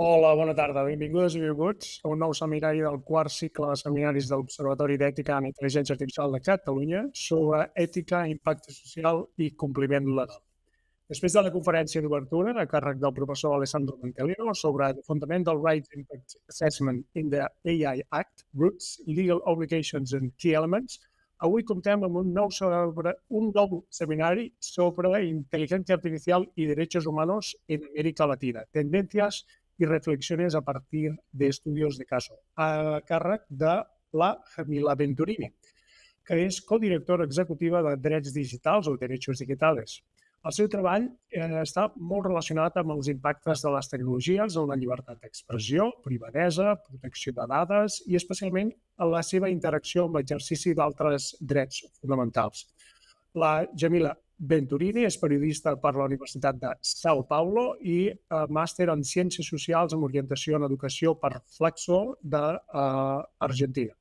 Hola, bona tarda. Benvingudes i benvinguts a un nou seminari del quart cicle de seminaris de l'Observatori d'Ètica en Intel·ligència Artificial de Catalunya sobre ètica, impacte social i compliment legal. Després de la conferència d'obertura a càrrec del professor Alessandro Mantelino sobre el fundament del Right Impact Assessment in the AI Act, Roots, Legal Obligations and Key Elements, avui comptem amb un nou seminari sobre intel·ligència artificial i drets humans en Amèrica Latina, tendències y reflexiones a partir de estudios de caso, a càrrec de la Jamila Venturini, que és codirectora executiva de Drets Digitals o Derechos Digitales. El seu treball està molt relacionat amb els impactes de les tecnologies en la llibertat d'expressió, privadesa, protecció de dades i especialment en la seva interacció amb l'exercici d'altres drets fonamentals. La Jamila Venturini és periodista per la Universitat de São Paulo i màster en Ciències Socials amb orientació en Educació per Flaxo d'Argentina.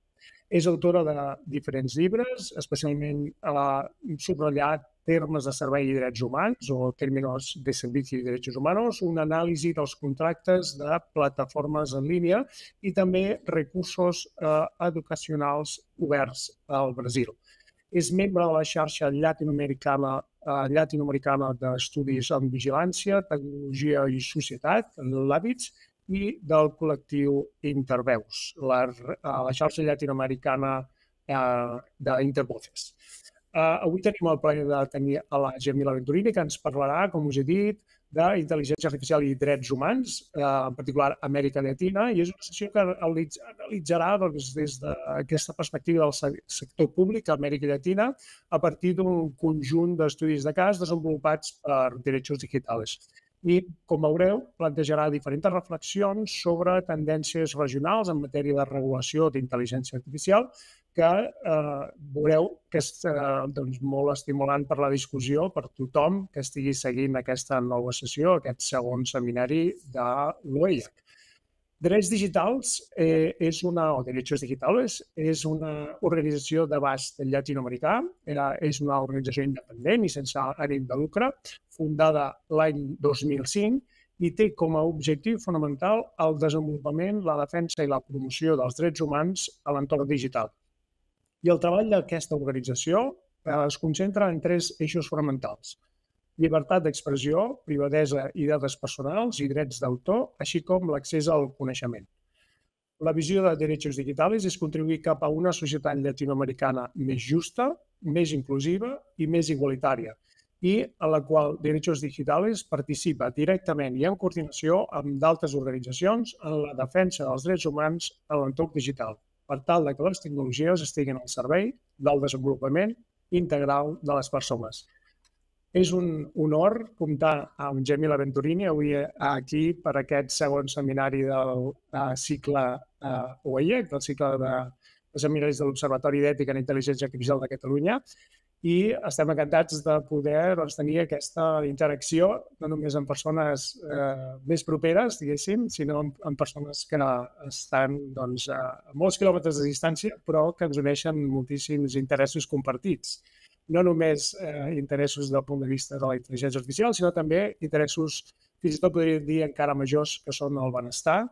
És autora de diferents llibres, especialment subratllat termes de servei i drets humans o términos de servici i drets humans, una anàlisi dels contractes de plataformes en línia i també recursos educacionals oberts al Brasil. És membre de la xarxa llatinoamericana d'estudis en vigilància, tecnologia i societat, l'Hàbits, i del col·lectiu Interveus, la xarxa llatinoamericana d'Intervoces. Avui tenim el plaer de tenir a la Jamila Venturini, que ens parlarà, com us he dit, d'intel·ligència artificial i drets humans, en particular Amèrica Llatina, i és una sessió que analitzarà des d'aquesta perspectiva del sector públic a Amèrica Llatina a partir d'un conjunt d'estudis de cas desenvolupats per Derechos Digitales. I, com veureu, plantejarà diferents reflexions sobre tendències regionals en matèria de regulació d'intel·ligència artificial que veureu que és molt estimulant per la discussió per tothom que estigui seguint aquesta nova sessió, aquest segon seminari de l'OEIAC. Drets Digitals o Derechos Digitales és una organització d'abast llatinoamericà, és una organització independent i sense ànim de lucre, fundada l'any 2005 i té com a objectiu fonamental el desenvolupament, la defensa i la promoció dels drets humans a l'entorn digital. I el treball d'aquesta organització es concentra en tres eixos fonamentals: llibertat d'expressió, privadesa i dades personals i drets d'autor, així com l'accés al coneixement. La visió de Derechos Digitales és contribuir cap a una societat llatinoamericana més justa, més inclusiva i més igualitària, i en la qual Derechos Digitales participa directament i en coordinació amb d'altres organitzacions en la defensa dels drets humans a l'entorn digital, per tal que les tecnologies estiguin al servei del desenvolupament integral de les persones. És un honor comptar amb Jamila Venturini avui aquí per aquest segon seminari del cicle OEIAC, del cicle de seminaris de l'Observatori d'Ètica en Intel·ligència Artificial de Catalunya, i estem encantats de poder tenir aquesta interacció no només amb persones més properes, diguéssim, sinó amb persones que estan a molts quilòmetres de distància, però que ens uneixen moltíssims interessos compartits. No només interessos del punt de vista de la intel·ligència artificial, sinó també interessos, fins i tot podríem dir, encara majors, que són el benestar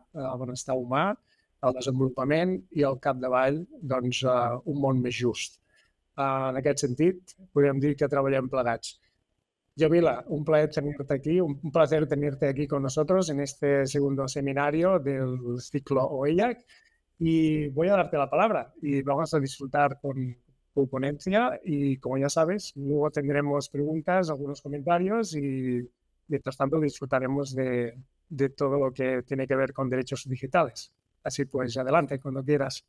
humà, el desenvolupament i al capdavall un món més just. En aquest sentit, podríem dir que treballem plegats. Jamila, un placer tenerte aquí con nosotros en este segundo seminario del ciclo OEIAC y voy a darte la palabra y vamos a disfrutar con tu ponencia y, como ya sabes, luego tendremos preguntas, algunos comentarios y, mientras tanto, disfrutaremos de todo lo que tiene que ver con derechos digitales. Así pues, adelante, cuando quieras.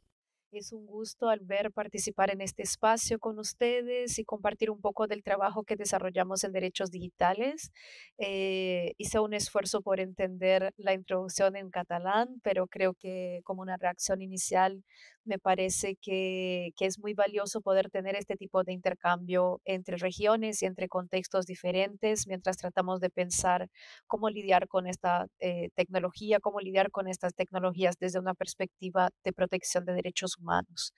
Es un gusto al ver participar en este espacio con ustedes y compartir un poco del trabajo que desarrollamos en derechos digitales. Hice un esfuerzo por entender la introducción en catalán, pero creo que como una reacción inicial Me parece que es muy valioso poder tener este tipo de intercambio entre regiones y entre contextos diferentes mientras tratamos de pensar cómo lidiar con esta tecnología, cómo lidiar con estas tecnologías desde una perspectiva de protección de derechos humanos.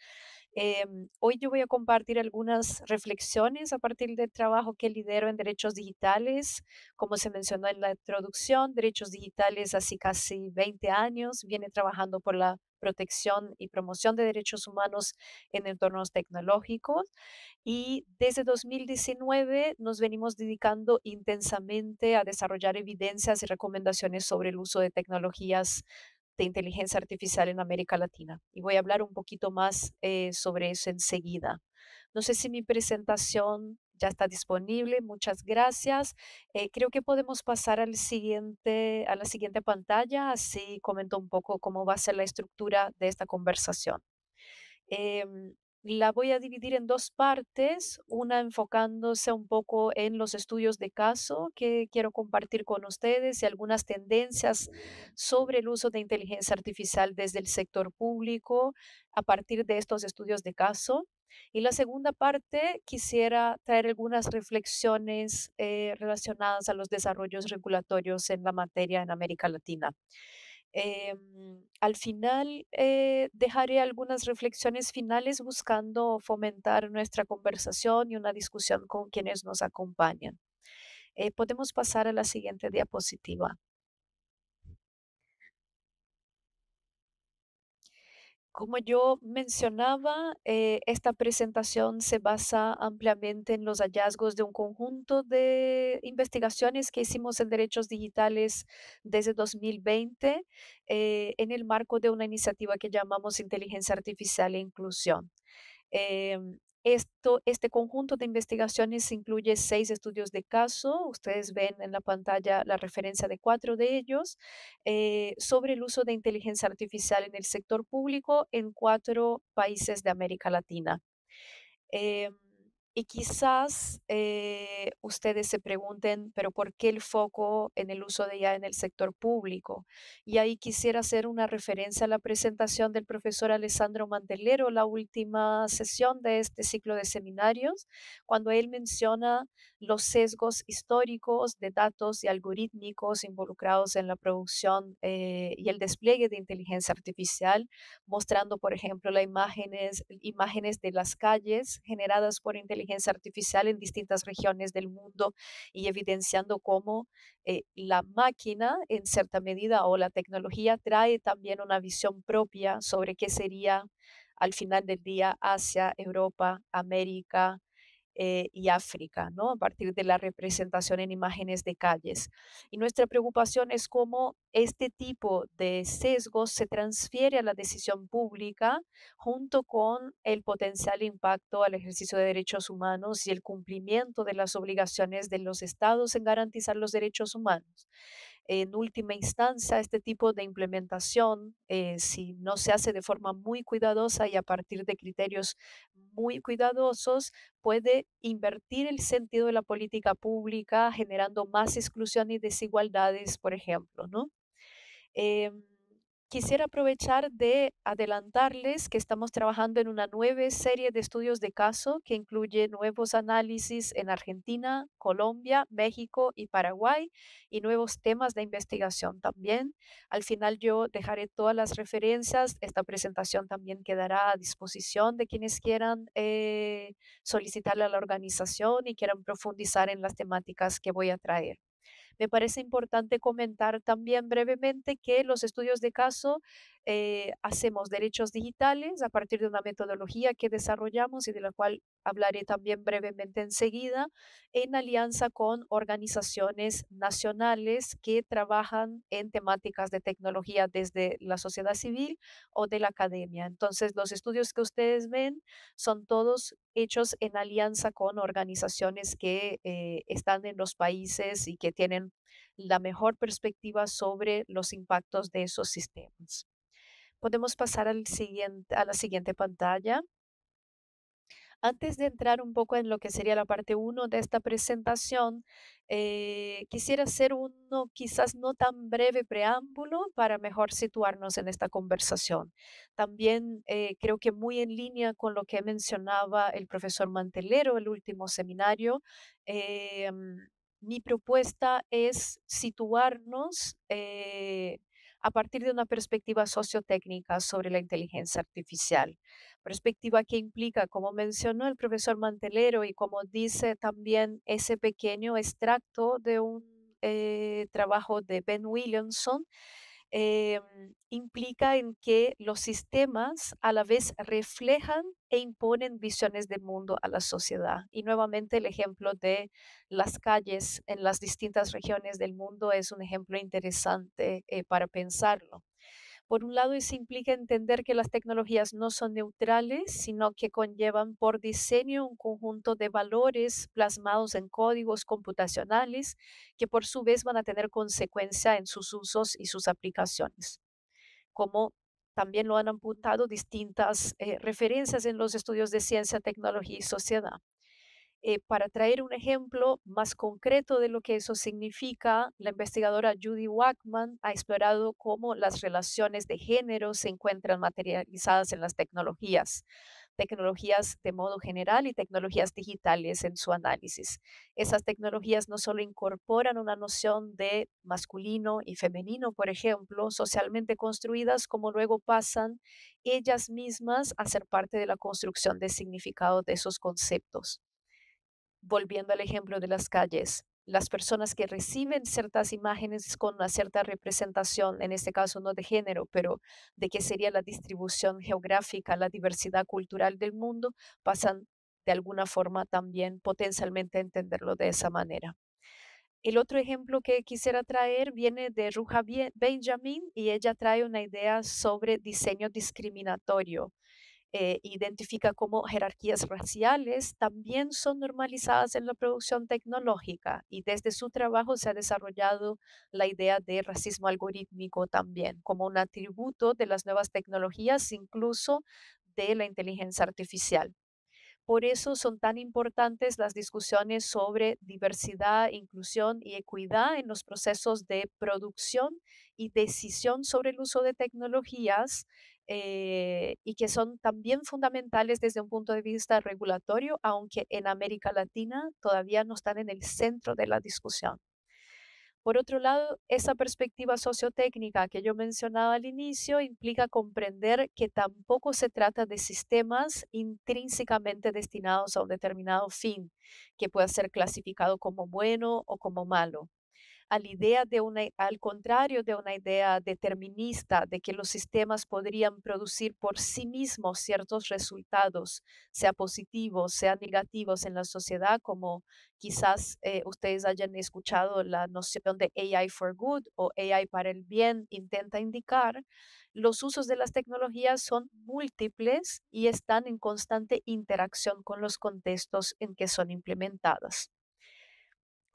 Hoy yo voy a compartir algunas reflexiones a partir del trabajo que lidero en derechos digitales. Como se mencionó en la introducción, derechos digitales hace casi 20 años viene trabajando por la protección y promoción de derechos humanos en entornos tecnológicos y desde 2019 nos venimos dedicando intensamente a desarrollar evidencias y recomendaciones sobre el uso de tecnologías de inteligencia artificial en América Latina. Y voy a hablar un poquito más sobre eso enseguida. No sé si mi presentación ya está disponible. Muchas gracias. Creo que podemos pasar a la siguiente pantalla, así comento un poco cómo va a ser la estructura de esta conversación. Em, la voy a dividir en 2 partes, una enfocándose un poco en los estudios de caso que quiero compartir con ustedes y algunas tendencias sobre el uso de inteligencia artificial desde el sector público a partir de estos estudios de caso. Y la segunda parte quisiera traer algunas reflexiones relacionadas a los desarrollos regulatorios en la materia en América Latina. Al final, dejaré algunas reflexiones finales buscando fomentar nuestra conversación y una discusión con quienes nos acompañan. Podemos pasar a la siguiente diapositiva. Como yo mencionaba, esta presentación se basa ampliamente en los hallazgos de un conjunto de investigaciones que hicimos en derechos digitales desde 2020, en el marco de una iniciativa que llamamos Inteligencia Artificial e Inclusión. Este conjunto de investigaciones incluye 6 estudios de caso. Ustedes ven en la pantalla la referencia de 4 de ellos sobre el uso de inteligencia artificial en el sector público en 4 países de América Latina. Em, y quizás ustedes se pregunten, pero ¿por qué el foco en el uso de IA en el sector público? Y ahí quisiera hacer una referencia a la presentación del profesor Alessandro Mantelero, la última sesión de este ciclo de seminarios, cuando él menciona los sesgos históricos de datos y algorítmicos involucrados en la producción y el despliegue de inteligencia artificial mostrando, por ejemplo, imágenes de las calles generadas por inteligencia artificial en distintas regiones del mundo y evidenciando cómo la máquina, en cierta medida, o la tecnología trae también una visión propia sobre qué sería al final del día Asia, Europa, América, y África, ¿no? A partir de la representación en imágenes de calles. Y nuestra preocupación es cómo este tipo de sesgos se transfiere a la decisión pública junto con el potencial impacto al ejercicio de derechos humanos y el cumplimiento de las obligaciones de los estados en garantizar los derechos humanos. En última instancia, este tipo de implementación, si no se hace de forma muy cuidadosa y a partir de criterios muy cuidadosos, puede invertir el sentido de la política pública, generando más exclusión y desigualdades, por ejemplo, ¿no? Em, Quisiera aprovechar de adelantarles que estamos trabajando en una nueva serie de estudios de caso que incluye nuevos análisis en Argentina, Colombia, México y Paraguay y nuevos temas de investigación también. Al final yo dejaré todas las referencias. Esta presentación también quedará a disposición de quienes quieran solicitarle a la organización y quieran profundizar en las temáticas que voy a traer. Me parece importante comentar también brevemente que los estudios de caso hacemos derechos digitales a partir de una metodología que desarrollamos y de la cual hablaré también brevemente enseguida, en alianza con organizaciones nacionales que trabajan en temáticas de tecnología desde la sociedad civil o de la academia. Entonces, los estudios que ustedes ven son todos hechos en alianza con organizaciones que están en los países y que tienen la mejor perspectiva sobre los impactos de esos sistemas. Podemos pasar a la siguiente pantalla. Antes de entrar un poco en lo que sería la parte uno de esta presentación, quisiera hacer uno quizás no tan breve preámbulo para mejor situarnos en esta conversación. También creo que muy en línea con lo que mencionaba el profesor Mantelero, el último seminario, mi propuesta es situarnos a partir de una perspectiva sociotécnica sobre la inteligencia artificial, perspectiva que implica, como mencionó el profesor Mantelero y como dice también ese pequeño extracto de un trabajo de Ben Williamson, implica en que los sistemas a la vez reflejan e imponen visiones del mundo a la sociedad. Y nuevamente el ejemplo de las calles en las distintas regiones del mundo es un ejemplo interesante para pensarlo. Por un lado, eso implica entender que las tecnologías no son neutrales, sino que conllevan por diseño un conjunto de valores plasmados en códigos computacionales que por su vez van a tener consecuencia en sus usos y sus aplicaciones, como también lo han apuntado distintas referencias en los estudios de ciencia, tecnología y sociedad. Para traer un ejemplo más concreto de lo que eso significa, la investigadora Judy Wachman ha explorado cómo las relaciones de género se encuentran materializadas en las tecnologías, tecnologías de modo general y tecnologías digitales en su análisis. Esas tecnologías no solo incorporan una noción de masculino y femenino, por ejemplo, socialmente construidas, como luego pasan ellas mismas a ser parte de la construcción de significado de esos conceptos. Volviendo al ejemplo de las calles, las personas que reciben ciertas imágenes con una cierta representación, en este caso no de género, pero de qué sería la distribución geográfica, la diversidad cultural del mundo, pasan de alguna forma también potencialmente a entenderlo de esa manera. El otro ejemplo que quisiera traer viene de Benjamin y ella trae una idea sobre diseño discriminatorio. Identifica cómo jerarquías raciales también son normalizadas en la producción tecnológica y desde su trabajo se ha desarrollado la idea de racismo algorítmico también como un atributo de las nuevas tecnologías, incluso de la inteligencia artificial. Por eso son tan importantes las discusiones sobre diversidad, inclusión y equidad en los procesos de producción y decisión sobre el uso de tecnologías, y que son también fundamentales desde un punto de vista regulatorio, aunque en América Latina todavía no están en el centro de la discusión. Por otro lado, esa perspectiva sociotécnica que yo mencionaba al inicio implica comprender que tampoco se trata de sistemas intrínsecamente destinados a un determinado fin, que pueda ser clasificado como bueno o como malo, al contrario de una idea determinista de que los sistemas podrían producir por sí mismos ciertos resultados, sea positivos, sea negativos en la sociedad, como quizás ustedes hayan escuchado la noción de AI for Good o AI para el bien intenta indicar, los usos de las tecnologías son múltiples y están en constante interacción con los contextos en que son implementadas.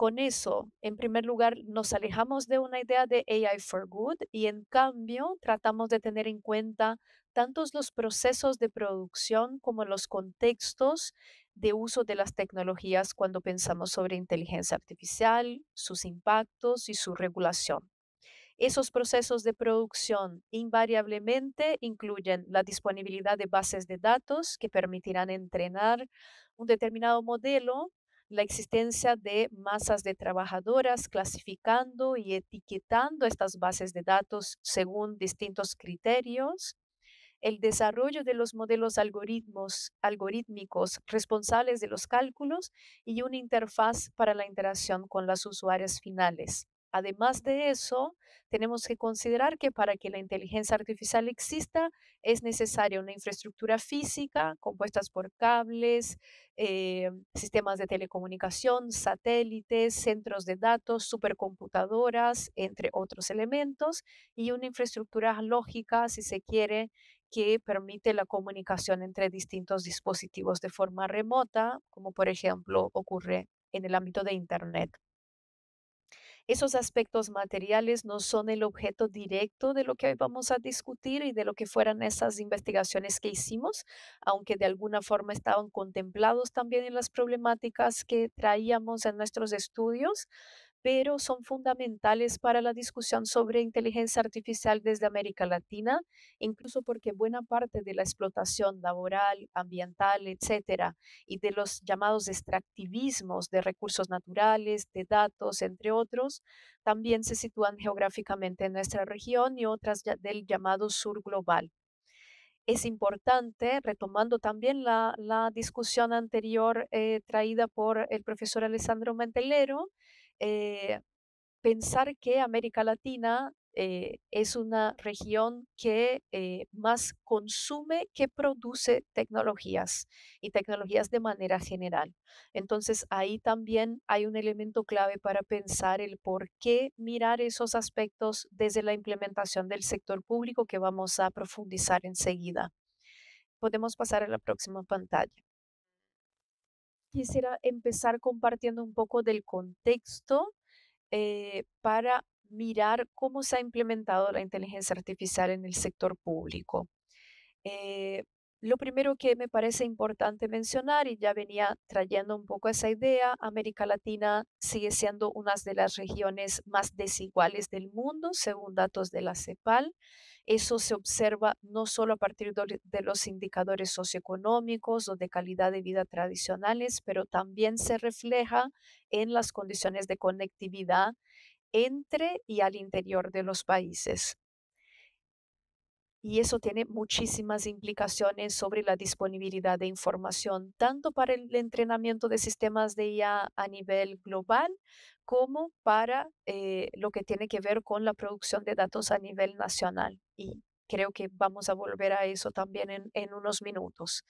Con eso, en primer lugar, nos alejamos de una idea de AI for good y en cambio tratamos de tener en cuenta tantos los procesos de producción como los contextos de uso de las tecnologías cuando pensamos sobre inteligencia artificial, sus impactos y su regulación. Esos procesos de producción invariablemente incluyen la disponibilidad de bases de datos que permitirán entrenar un determinado modelo, la existencia de masas de trabajadoras clasificando y etiquetando estas bases de datos según distintos criterios, el desarrollo de los modelos algorítmicos responsables de los cálculos y una interfaz para la interacción con las usuarias finales. Además de eso, tenemos que considerar que para que la inteligencia artificial exista es necesaria una infraestructura física compuesta por cables, sistemas de telecomunicación, satélites, centros de datos, supercomputadoras, entre otros elementos, y una infraestructura lógica, si se quiere, que permite la comunicación entre distintos dispositivos de forma remota, como por ejemplo ocurre en el ámbito de Internet. Esos aspectos materiales no son el objeto directo de lo que hoy vamos a discutir y de lo que fueran esas investigaciones que hicimos, aunque de alguna forma estaban contemplados también en las problemáticas que traíamos en nuestros estudios, pero son fundamentales para la discusión sobre inteligencia artificial desde América Latina, incluso porque buena parte de la explotación laboral, ambiental, etcétera, y de los llamados extractivismos de recursos naturales, de datos, entre otros, también se sitúan geográficamente en nuestra región y otras del llamado sur global. Es importante, retomando también la discusión anterior traída por el profesor Alessandro Mantelero, eh, pensar que América Latina es una región que más consume que produce tecnologías y tecnologías de manera general. Entonces ahí también hay un elemento clave para pensar el por qué mirar esos aspectos desde la implementación del sector público que vamos a profundizar enseguida. Podemos pasar a la próxima pantalla. Quisiera empezar compartiendo un poco del contexto para mirar cómo se ha implementado la inteligencia artificial en el sector público. Eh, lo primero que me parece importante mencionar, y ya venía trayendo un poco esa idea, América Latina sigue siendo una de las regiones más desiguales del mundo, según datos de la CEPAL. Eso se observa no solo a partir de los indicadores socioeconómicos o de calidad de vida tradicionales, pero también se refleja en las condiciones de conectividad entre y al interior de los países. Y eso tiene muchísimas implicaciones sobre la disponibilidad de información, tanto para el entrenamiento de sistemas de IA a nivel global, como para lo que tiene que ver con la producción de datos a nivel nacional. Y creo que vamos a volver a eso también en unos minutos.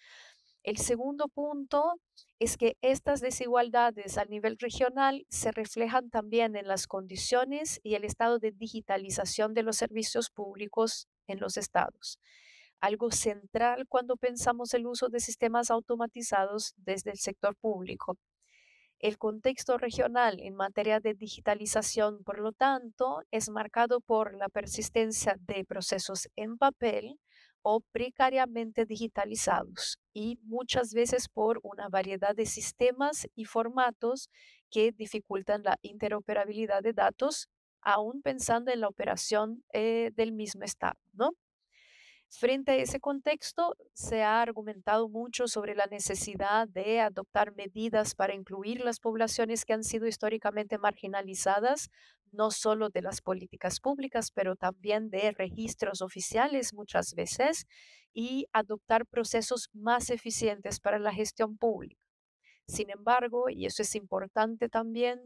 El segundo punto es que estas desigualdades a nivel regional se reflejan también en las condiciones y el estado de digitalización de los servicios públicos en los estados. Algo central cuando pensamos el uso de sistemas automatizados desde el sector público. El contexto regional en materia de digitalización, por lo tanto, es marcado por la persistencia de procesos en papel o precariamente digitalizados y muchas veces por una variedad de sistemas y formatos que dificultan la interoperabilidad de datos, aún pensando en la operación del mismo Estado, ¿no? Frente a ese contexto, se ha argumentado mucho sobre la necesidad de adoptar medidas para incluir las poblaciones que han sido históricamente marginalizadas, no solo de las políticas públicas, pero también de registros oficiales muchas veces, y adoptar procesos más eficientes para la gestión pública. Sin embargo, y eso es importante también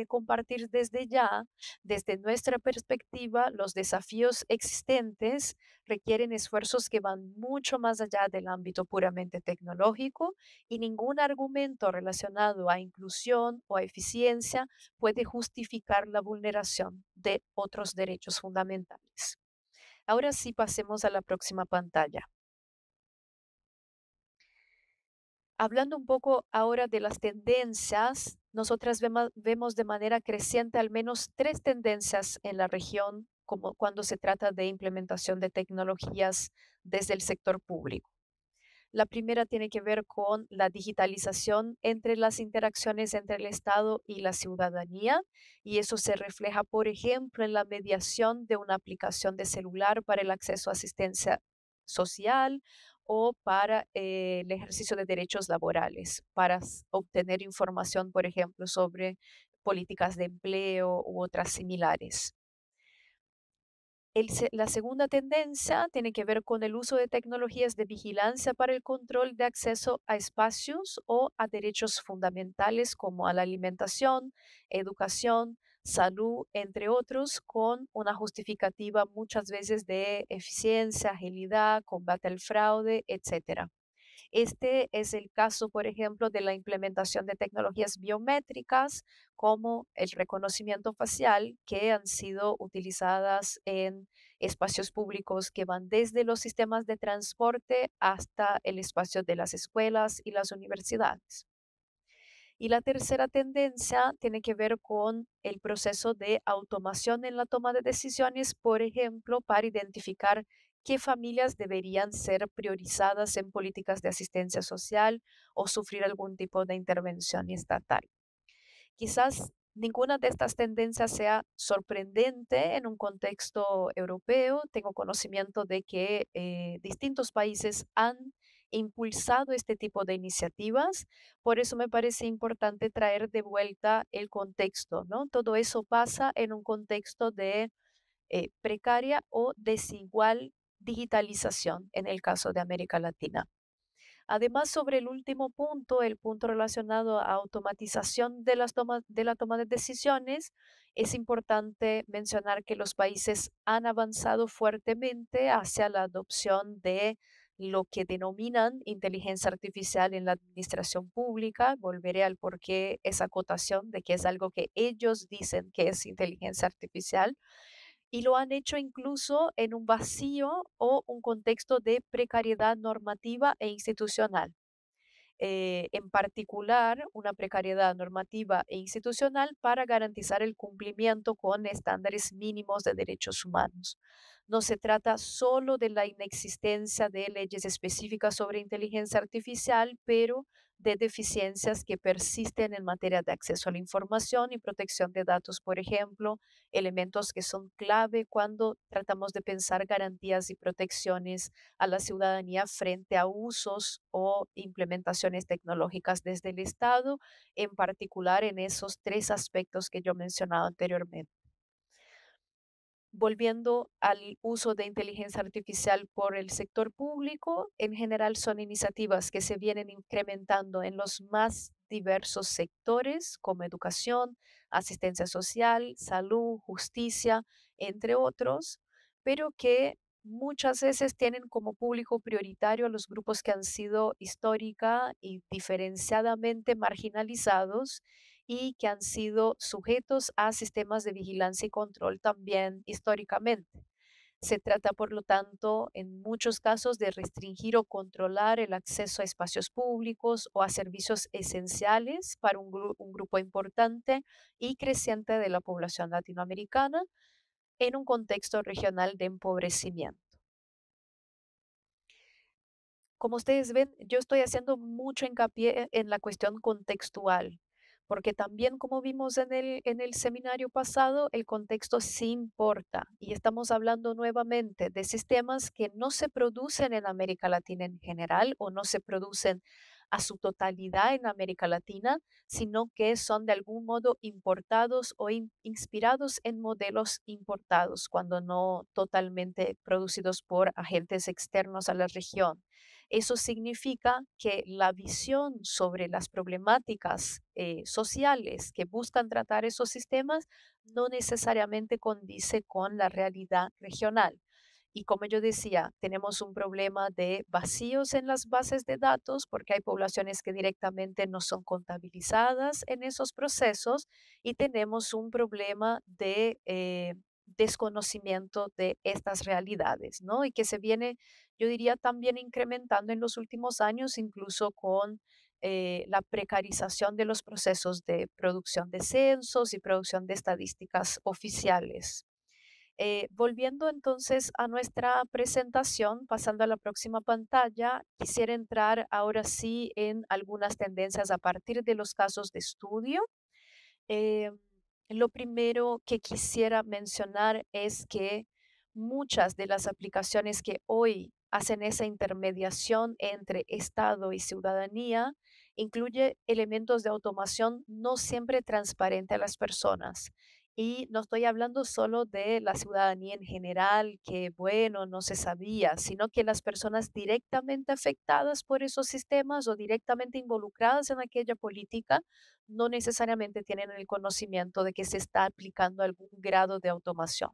compartir desde ya, desde nuestra perspectiva, los desafíos existentes requieren esfuerzos que van mucho más allá del ámbito puramente tecnológico y ningún argumento relacionado a inclusión o a eficiencia puede justificar la vulneración de otros derechos fundamentales. Ahora sí pasemos a la próxima pantalla. Hablando un poco ahora de las tendencias, nosotras vemos de manera creciente al menos tres tendencias en la región como cuando se trata de implementación de tecnologías desde el sector público. La primera tiene que ver con la digitalización entre las interacciones entre el Estado y la ciudadanía, y eso se refleja, por ejemplo, en la mediación de una aplicación de celular para el acceso a asistencia social o para el ejercicio de derechos laborales, para obtener información, por ejemplo, sobre políticas de empleo u otras similares. La segunda tendencia tiene que ver con el uso de tecnologías de vigilancia para el control de acceso a espacios o a derechos fundamentales como a la alimentación, educación, salud, entre otros, con una justificativa muchas veces de eficiencia, agilidad, combate al fraude, etcétera. Este es el caso, por ejemplo, de la implementación de tecnologías biométricas como el reconocimiento facial que han sido utilizadas en espacios públicos que van desde los sistemas de transporte hasta el espacio de las escuelas y las universidades. Y la tercera tendencia tiene que ver con el proceso de automación en la toma de decisiones, por ejemplo, para identificar qué familias deberían ser priorizadas en políticas de asistencia social o sufrir algún tipo de intervención estatal. Quizás ninguna de estas tendencias sea sorprendente en un contexto europeo. Tengo conocimiento de que distintos países han impulsado este tipo de iniciativas. Por eso me parece importante traer de vuelta el contexto, ¿no? Todo eso pasa en un contexto de precaria o desigual digitalización en el caso de América Latina. Además, sobre el último punto, el punto relacionado a automatización de de la toma de decisiones, es importante mencionar que los países han avanzado fuertemente hacia la adopción de lo que denominan inteligencia artificial en la administración pública. Volveré al por qué esa acotación de que es algo que ellos dicen que es inteligencia artificial, y lo han hecho incluso en un vacío o un contexto de precariedad normativa e institucional. En particular, una precariedad normativa e institucional para garantizar el cumplimiento con estándares mínimos de derechos humanos. No se trata solo de la inexistencia de leyes específicas sobre inteligencia artificial, pero de deficiencias que persisten en materia de acceso a la información y protección de datos, por ejemplo, elementos que son clave cuando tratamos de pensar garantías y protecciones a la ciudadanía frente a usos o implementaciones tecnológicas desde el Estado, en particular en esos tres aspectos que yo mencionaba anteriormente. Volviendo al uso de inteligencia artificial por el sector público, en general son iniciativas que se vienen incrementando en los más diversos sectores como educación, asistencia social, salud, justicia, entre otros, pero que muchas veces tienen como público prioritario a los grupos que han sido histórica y diferenciadamente marginalizados y que han sido sujetos a sistemas de vigilancia y control también históricamente. Se trata, por lo tanto, en muchos casos de restringir o controlar el acceso a espacios públicos o a servicios esenciales para un grupo importante y creciente de la población latinoamericana en un contexto regional de empobrecimiento. Como ustedes ven, yo estoy haciendo mucho hincapié en la cuestión contextual, porque también como vimos en en el seminario pasado, el contexto sí importa y estamos hablando nuevamente de sistemas que no se producen en América Latina en general o no se producen a su totalidad en América Latina, sino que son de algún modo importados o inspirados en modelos importados, cuando no totalmente producidos por agentes externos a la región. Eso significa que la visión sobre las problemáticas sociales que buscan tratar esos sistemas no necesariamente condice con la realidad regional. Y como yo decía, tenemos un problema de vacíos en las bases de datos porque hay poblaciones que directamente no son contabilizadas en esos procesos y tenemos un problema de desconocimiento de estas realidades, ¿no? Y que se viene, yo diría, también incrementando en los últimos años, incluso con la precarización de los procesos de producción de censos y producción de estadísticas oficiales. Volviendo entonces a nuestra presentación, pasando a la próxima pantalla, quisiera entrar ahora sí en algunas tendencias a partir de los casos de estudio. Eh, lo primero que quisiera mencionar es que muchas de las aplicaciones que hoy hacen esa intermediación entre Estado y ciudadanía incluye elementos de automación no siempre transparente a las personas. Y no estoy hablando solo de la ciudadanía en general, que bueno, no se sabía, sino que las personas directamente afectadas por esos sistemas o directamente involucradas en aquella política no necesariamente tienen el conocimiento de que se está aplicando algún grado de automación.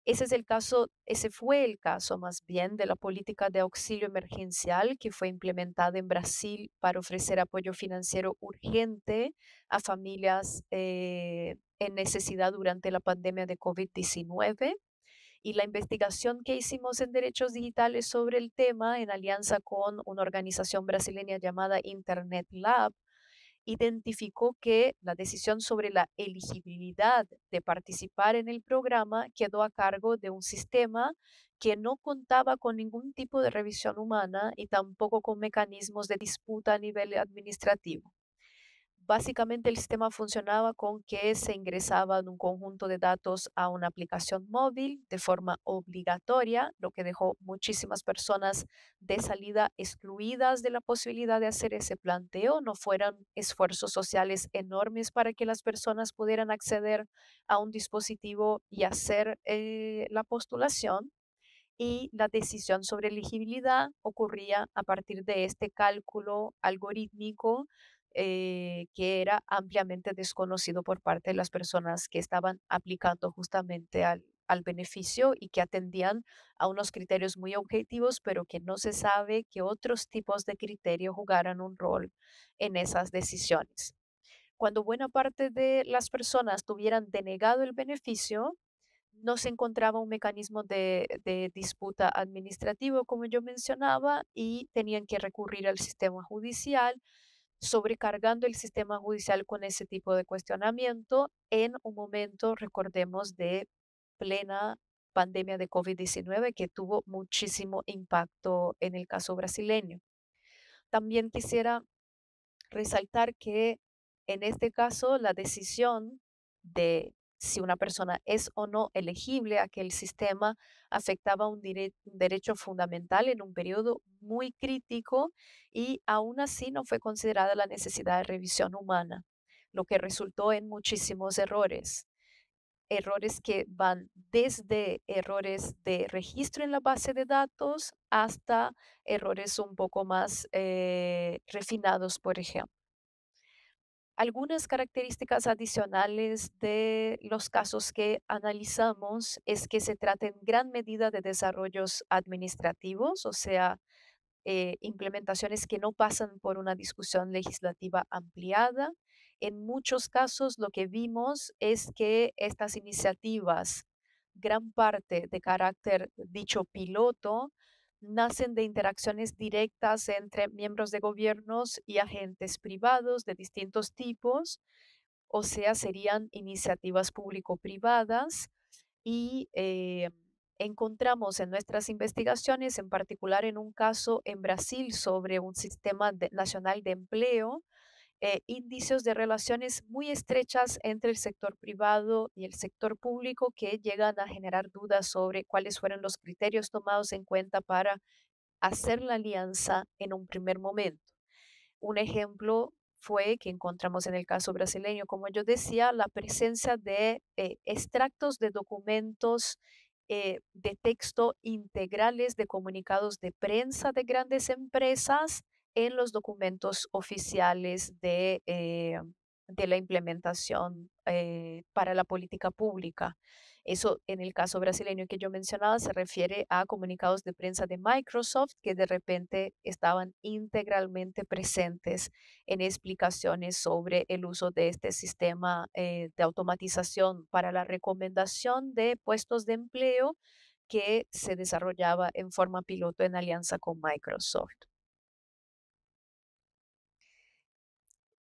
Ese fue el caso más bien de la política de auxilio emergencial que fue implementada en Brasil para ofrecer apoyo financiero urgente a familias en necesidad durante la pandemia de COVID-19. Y la investigación que hicimos en derechos digitales sobre el tema, en alianza con una organización brasileña llamada Internet Lab, identificó que la decisión sobre la elegibilidad de participar en el programa quedó a cargo de un sistema que no contaba con ningún tipo de revisión humana y tampoco con mecanismos de disputa a nivel administrativo. Básicamente el sistema funcionaba con que se ingresaban un conjunto de datos a una aplicación móvil de forma obligatoria, lo que dejó muchísimas personas de salida excluidas de la posibilidad de hacer ese planteo. No fueron esfuerzos sociales enormes para que las personas pudieran acceder a un dispositivo y hacer la postulación, y la decisión sobre elegibilidad ocurría a partir de este cálculo algorítmico, que era ampliamente desconocido por parte de las personas que estaban aplicando justamente al beneficio y que atendían a unos criterios muy objetivos, pero que no se sabe que otros tipos de criterios jugaran un rol en esas decisiones. Cuando buena parte de las personas tuvieran denegado el beneficio, no se encontraba un mecanismo de disputa administrativo, como yo mencionaba, y tenían que recurrir al sistema judicial, sobrecargando el sistema judicial con ese tipo de cuestionamiento en un momento, recordemos, de plena pandemia de COVID-19 que tuvo muchísimo impacto en el caso brasileño. También quisiera resaltar que en este caso la decisión de si una persona es o no elegible a que el sistema afectaba un derecho fundamental en un periodo muy crítico, y aún así no fue considerada la necesidad de revisión humana, lo que resultó en muchísimos errores. Errores que van desde errores de registro en la base de datos hasta errores un poco más refinados, por ejemplo. Algunas características adicionales de los casos que analizamos es que se trata en gran medida de desarrollos administrativos, o sea, implementaciones que no pasan por una discusión legislativa ampliada. En muchos casos lo que vimos es que estas iniciativas, gran parte de carácter dicho piloto, nacen de interacciones directas entre miembros de gobiernos y agentes privados de distintos tipos, o sea, serían iniciativas público-privadas, y encontramos en nuestras investigaciones, en particular en un caso en Brasil sobre un sistema nacional de empleo, indicios de relaciones muy estrechas entre el sector privado y el sector público que llegan a generar dudas sobre cuáles fueron los criterios tomados en cuenta para hacer la alianza en un primer momento. Un ejemplo fue que encontramos en el caso brasileño, como yo decía, la presencia de extractos de documentos de texto integrales de comunicados de prensa de grandes empresas en los documentos oficiales de la implementación para la política pública. Eso, en el caso brasileño que yo mencionaba, se refiere a comunicados de prensa de Microsoft que de repente estaban integralmente presentes en explicaciones sobre el uso de este sistema de automatización para la recomendación de puestos de empleo que se desarrollaba en forma piloto en alianza con Microsoft.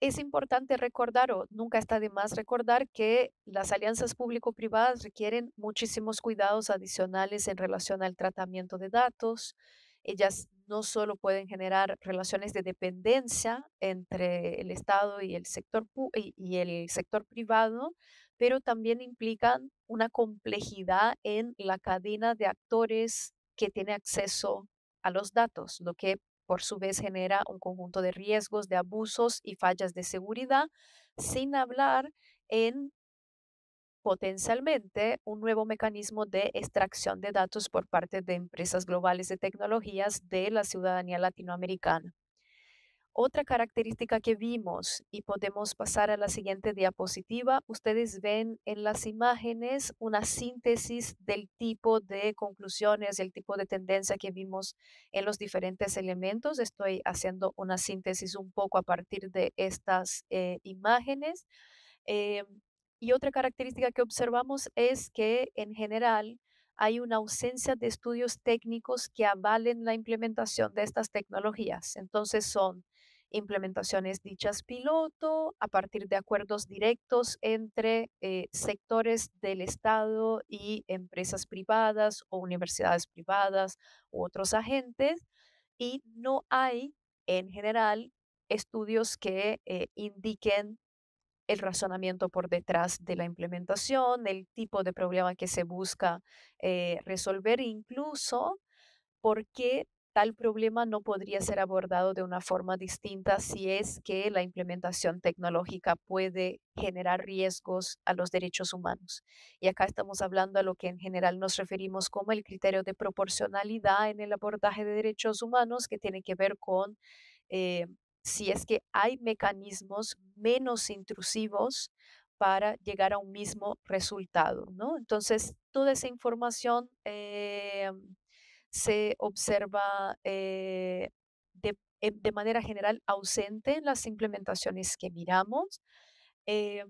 Es importante recordar, o nunca está de más recordar, que las alianzas público-privadas requieren muchísimos cuidados adicionales en relación al tratamiento de datos. Ellas no solo pueden generar relaciones de dependencia entre el Estado y el y el sector privado, pero también implican una complejidad en la cadena de actores que tiene acceso a los datos, lo que por su vez genera un conjunto de riesgos, de abusos y fallas de seguridad, sin hablar en potencialmente un nuevo mecanismo de extracción de datos por parte de empresas globales de tecnologías de la ciudadanía latinoamericana. Otra característica que vimos, y podemos pasar a la siguiente diapositiva, ustedes ven en las imágenes una síntesis del tipo de conclusiones, del tipo de tendencia que vimos en los diferentes elementos. Estoy haciendo una síntesis un poco a partir de estas imágenes. Eh, y otra característica que observamos es que en general hay una ausencia de estudios técnicos que avalen la implementación de estas tecnologías. Entonces son implementaciones dichas piloto a partir de acuerdos directos entre sectores del Estado y empresas privadas o universidades privadas u otros agentes, y no hay en general estudios que indiquen el razonamiento por detrás de la implementación, el tipo de problema que se busca resolver, incluso por qué tal problema no podría ser abordado de una forma distinta si es que la implementación tecnológica puede generar riesgos a los derechos humanos. Y acá estamos hablando a lo que en general nos referimos como el criterio de proporcionalidad en el abordaje de derechos humanos, que tiene que ver con eh, si es que hay mecanismos menos intrusivos para llegar a un mismo resultado, ¿no? Entonces, toda esa información se observa de manera general ausente en las implementaciones que miramos. Eh,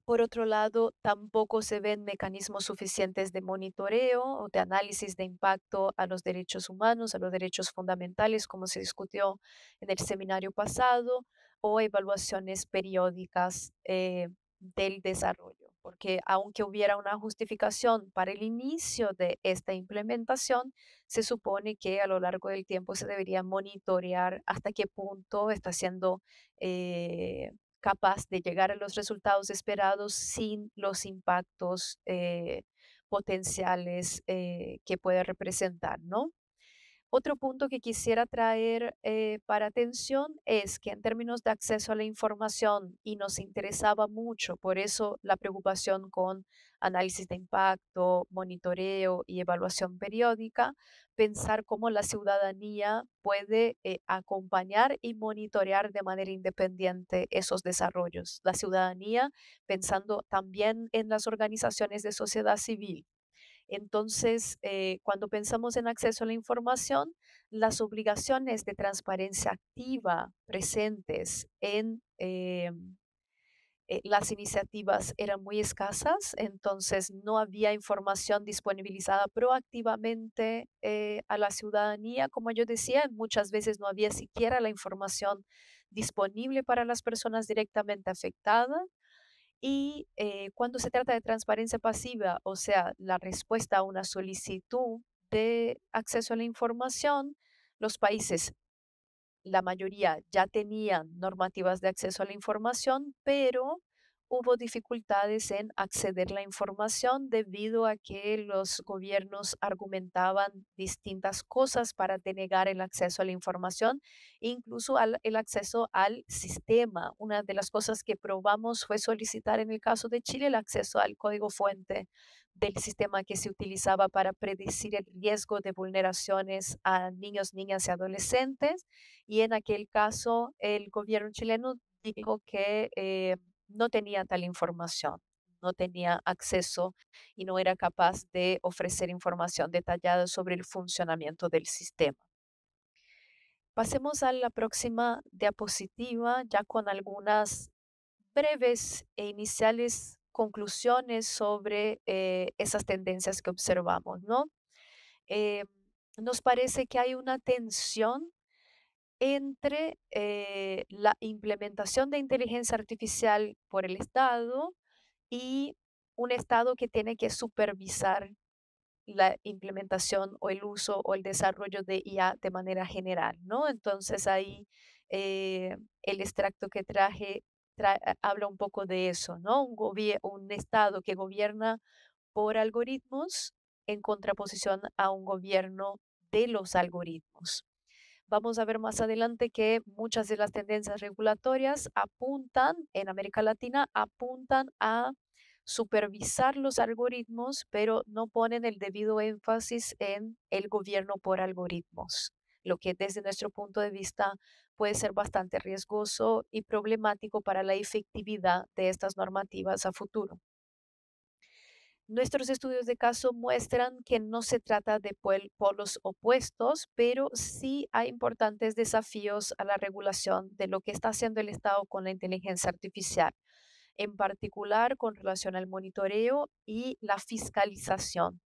por otro lado, tampoco se ven mecanismos suficientes de monitoreo o de análisis de impacto a los derechos humanos, a los derechos fundamentales, como se discutió en el seminario pasado, o evaluaciones periódicas del desarrollo. Porque aunque hubiera una justificación para el inicio de esta implementación, se supone que a lo largo del tiempo se debería monitorear hasta qué punto está siendo eh, capaz de llegar a los resultados esperados sin los impactos potenciales que puede representar, ¿no? Otro punto que quisiera traer para atención es que en términos de acceso a la información, y nos interesaba mucho, por eso la preocupación con análisis de impacto, monitoreo y evaluación periódica, pensar cómo la ciudadanía puede acompañar y monitorear de manera independiente esos desarrollos. La ciudadanía pensando también en las organizaciones de sociedad civil. Entonces, cuando pensamos en acceso a la información, las obligaciones de transparencia activa presentes en las iniciativas eran muy escasas, entonces no había información disponibilizada proactivamente a la ciudadanía. Como yo decía, muchas veces no había siquiera la información disponible para las personas directamente afectadas. Y cuando se trata de transparencia pasiva, o sea, la respuesta a una solicitud de acceso a la información, los países, la mayoría ya tenían normativas de acceso a la información, pero hubo dificultades en acceder a la información debido a que los gobiernos argumentaban distintas cosas para denegar el acceso a la información, incluso el acceso al sistema. Una de las cosas que probamos fue solicitar en el caso de Chile el acceso al código fuente del sistema que se utilizaba para predecir el riesgo de vulneraciones a niños, niñas y adolescentes, y en aquel caso el gobierno chileno dijo que no tenía tal información, no tenía acceso y no era capaz de ofrecer información detallada sobre el funcionamiento del sistema. Pasemos a la próxima diapositiva, ya con algunas breves e iniciales conclusiones sobre esas tendencias que observamos, ¿no? Eh, Nos parece que hay una tensión entre la implementación de inteligencia artificial por el Estado y un Estado que tiene que supervisar la implementación o el uso o el desarrollo de IA de manera general, ¿no? Entonces ahí el extracto que traje habla un poco de eso, ¿no? Un Estado que gobierna por algoritmos en contraposición a un gobierno de los algoritmos. Vamos a ver más adelante que muchas de las tendencias regulatorias apuntan, en América Latina, apuntan a supervisar los algoritmos, pero no ponen el debido énfasis en el gobierno por algoritmos, lo que desde nuestro punto de vista puede ser bastante riesgoso y problemático para la efectividad de estas normativas a futuro. Nuestros estudios de caso muestran que no se trata de polos opuestos, pero sí hay importantes desafíos a la regulación de lo que está haciendo el Estado con la inteligencia artificial, en particular con relación al monitoreo y la fiscalización.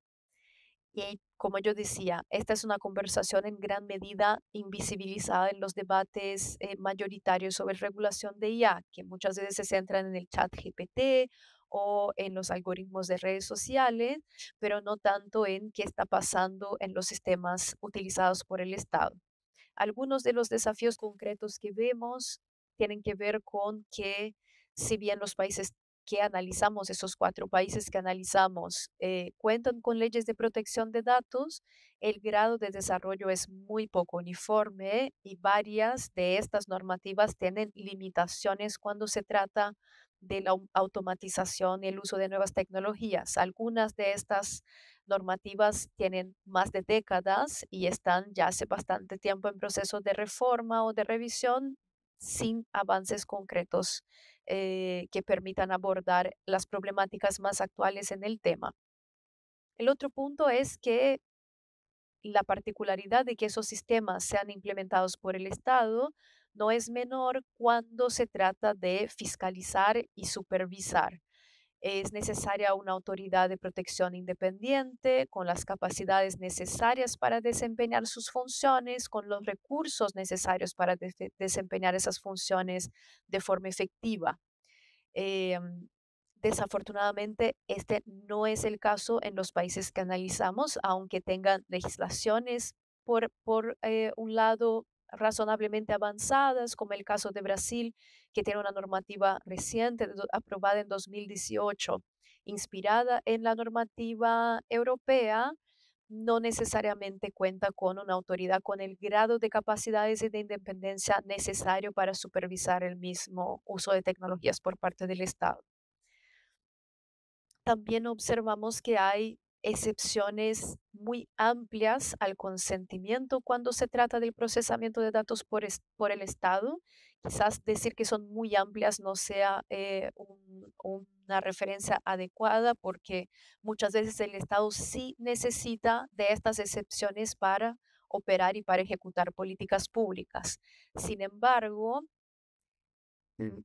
Y como yo decía, esta es una conversación en gran medida invisibilizada en los debates mayoritarios sobre regulación de IA, que muchas veces se centran en el chat GPT o en los algoritmos de redes sociales, pero no tanto en qué está pasando en los sistemas utilizados por el Estado. Algunos de los desafíos concretos que vemos tienen que ver con que, si bien los países que analizamos, esos 4 países que analizamos, cuentan con leyes de protección de datos, el grado de desarrollo es muy poco uniforme y varias de estas normativas tienen limitaciones cuando se trata de la automatización y el uso de nuevas tecnologías. Algunas de estas normativas tienen más de décadas y están ya hace bastante tiempo en proceso de reforma o de revisión sin avances concretos que permitan abordar las problemáticas más actuales en el tema. El otro punto es que la particularidad de que esos sistemas sean implementados por el Estado no es menor cuando se trata de fiscalizar y supervisar. Es necesaria una autoridad de protección independiente con las capacidades necesarias para desempeñar sus funciones, con los recursos necesarios para desempeñar esas funciones de forma efectiva. Em, Desafortunadamente, este no es el caso en los países que analizamos, aunque tengan legislaciones por un lado razonablemente avanzadas, como el caso de Brasil, que tiene una normativa reciente aprobada en 2018, inspirada en la normativa europea, no necesariamente cuenta con una autoridad con el grado de capacidades y de independencia necesario para supervisar el mismo uso de tecnologías por parte del Estado. También observamos que hay excepciones muy amplias al consentimiento cuando se trata del procesamiento de datos por el Estado. Quizás decir que son muy amplias no sea una referencia adecuada porque muchas veces el Estado sí necesita de estas excepciones para operar y para ejecutar políticas públicas. Sin embargo, Mm,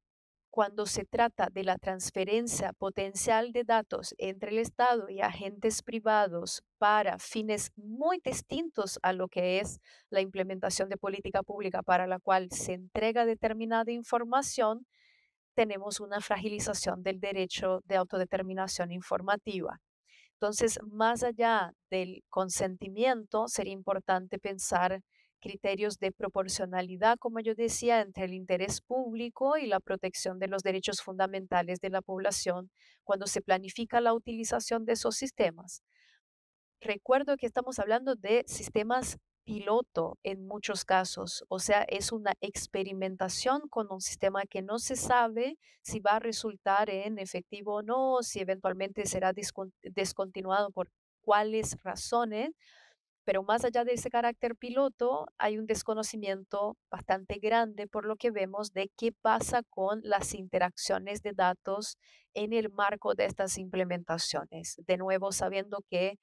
cuando se trata de la transferencia potencial de datos entre el Estado y agentes privados para fines muy distintos a lo que es la implementación de política pública para la cual se entrega determinada información, tenemos una fragilización del derecho de autodeterminación informativa. Entonces, más allá del consentimiento, sería importante pensar criterios de proporcionalidad, como yo decía, entre el interés público y la protección de los derechos fundamentales de la población cuando se planifica la utilización de esos sistemas. Recuerdo que estamos hablando de sistemas piloto en muchos casos, o sea, es una experimentación con un sistema que no se sabe si va a resultar en efectivo o no, si eventualmente será descontinuado por cuáles razones, pero más allá de ese carácter piloto, hay un desconocimiento bastante grande por lo que vemos de qué pasa con las interacciones de datos en el marco de estas implementaciones. De nuevo, sabiendo que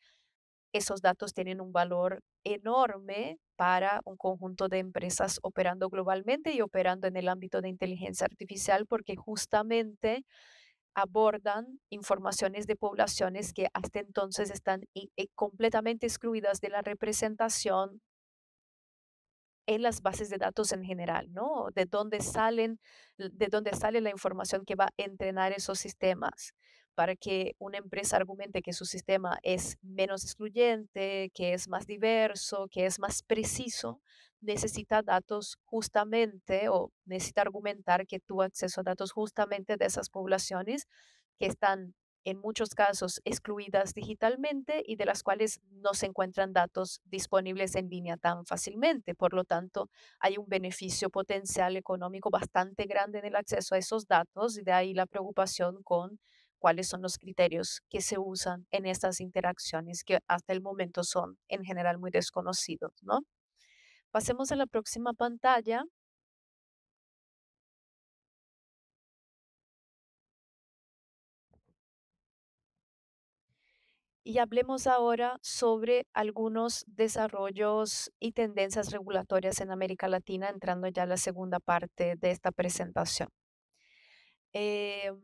esos datos tienen un valor enorme para un conjunto de empresas operando globalmente y operando en el ámbito de inteligencia artificial, porque justamente abordan informaciones de poblaciones que hasta entonces están completamente excluidas de la representación en las bases de datos en general, ¿no? De dónde sale la información que va a entrenar esos sistemas para que una empresa argumente que su sistema es menos excluyente, que es más diverso, que es más preciso, necesita datos justamente o necesita argumentar que tuvo acceso a datos justamente de esas poblaciones que están en muchos casos excluidas digitalmente y de las cuales no se encuentran datos disponibles en línea tan fácilmente. Por lo tanto, hay un beneficio potencial económico bastante grande en el acceso a esos datos y de ahí la preocupación con cuáles son los criterios que se usan en estas interacciones que hasta el momento son en general muy desconocidos, ¿no? Pasemos a la próxima pantalla. Y hablemos ahora sobre algunos desarrollos y tendencias regulatorias en América Latina, entrando ya a la segunda parte de esta presentación. Em,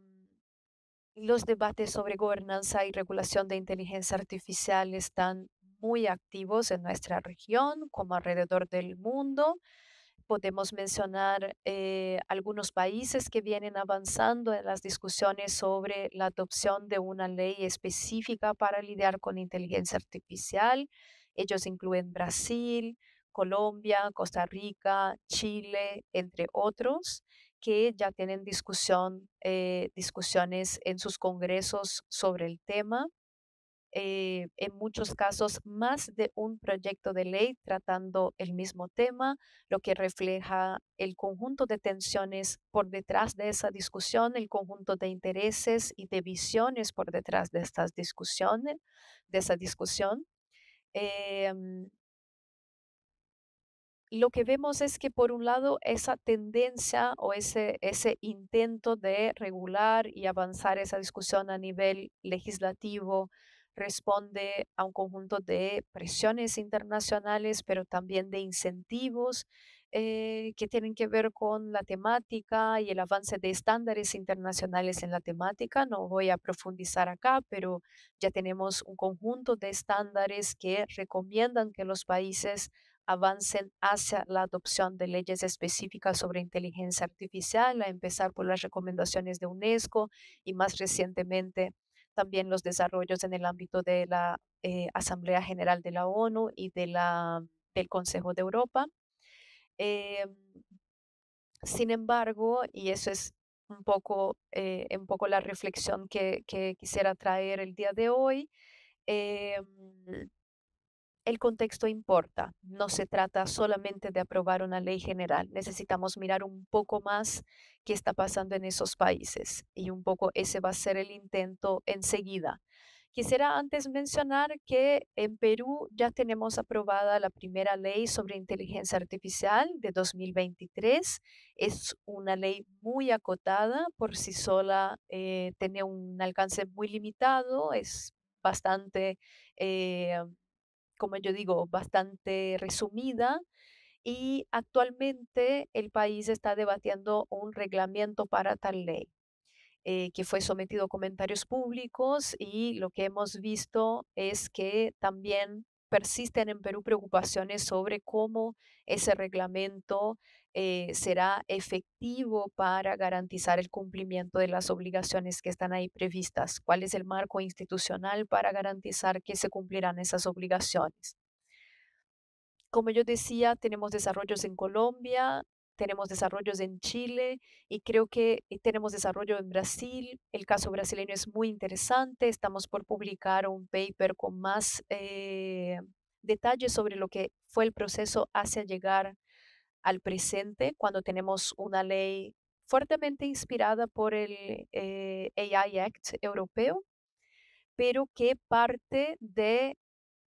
los debates sobre gobernanza y regulación de inteligencia artificial están muy activos en nuestra región como alrededor del mundo. Podemos mencionar algunos países que vienen avanzando en las discusiones sobre la adopción de una ley específica para lidiar con inteligencia artificial. Ellos incluyen Brasil, Colombia, Costa Rica, Chile, entre otros, que ya tienen discusiones en sus congresos sobre el tema. En muchos casos, más de un proyecto de ley tratando el mismo tema, lo que refleja el conjunto de tensiones por detrás de esa discusión, el conjunto de intereses y de visiones por detrás de estas discusiones, de esa discusión. Em, lo que vemos es que por un lado esa tendencia o ese intento de regular y avanzar esa discusión a nivel legislativo responde a un conjunto de presiones internacionales, pero también de incentivos que tienen que ver con la temática y el avance de estándares internacionales en la temática. No voy a profundizar acá, pero ya tenemos un conjunto de estándares que recomiendan que los países avancen hacia la adopción de leyes específicas sobre inteligencia artificial, a empezar por las recomendaciones de UNESCO y más recientemente también los desarrollos en el ámbito de la Asamblea General de la ONU y del Consejo de Europa. Em, Sin embargo, y eso es un poco la reflexión que quisiera traer el día de hoy, em, el contexto importa, no se trata solamente de aprobar una ley general, necesitamos mirar un poco más qué está pasando en esos países y un poco ese va a ser el intento enseguida. Quisiera antes mencionar que en Perú ya tenemos aprobada la primera ley sobre inteligencia artificial de 2023. Es una ley muy acotada, por sí sola tiene un alcance muy limitado, es bastante eh, como yo digo, bastante resumida y actualmente el país está debatiendo un reglamento para tal ley que fue sometido a comentarios públicos y lo que hemos visto es que también persisten en Perú preocupaciones sobre cómo ese reglamento será efectivo para garantizar el cumplimiento de las obligaciones que están ahí previstas, cuál es el marco institucional para garantizar que se cumplirán esas obligaciones. Como yo decía, tenemos desarrollos en Colombia, tenemos desarrollos en Chile y creo que tenemos desarrollo en Brasil. El caso brasileño es muy interesante. Estamos por publicar un paper con más detalles sobre lo que fue el proceso hacia llegar al presente, cuando tenemos una ley fuertemente inspirada por el AI Act europeo, pero que parte de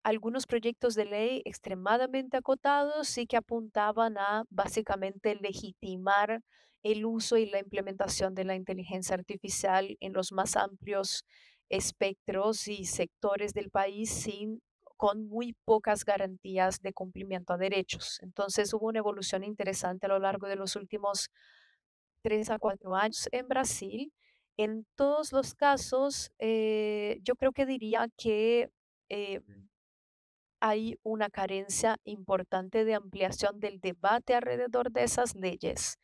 algunos proyectos de ley extremadamente acotados y que apuntaban a básicamente legitimar el uso y la implementación de la inteligencia artificial en los más amplios espectros y sectores del país con muy pocas garantías de cumplimiento a derechos. Entonces hubo una evolución interesante a lo largo de los últimos 3 a 4 años en Brasil. En todos los casos, yo creo que diría que eh, hay una carencia importante de ampliación del debate alrededor de esas leyes,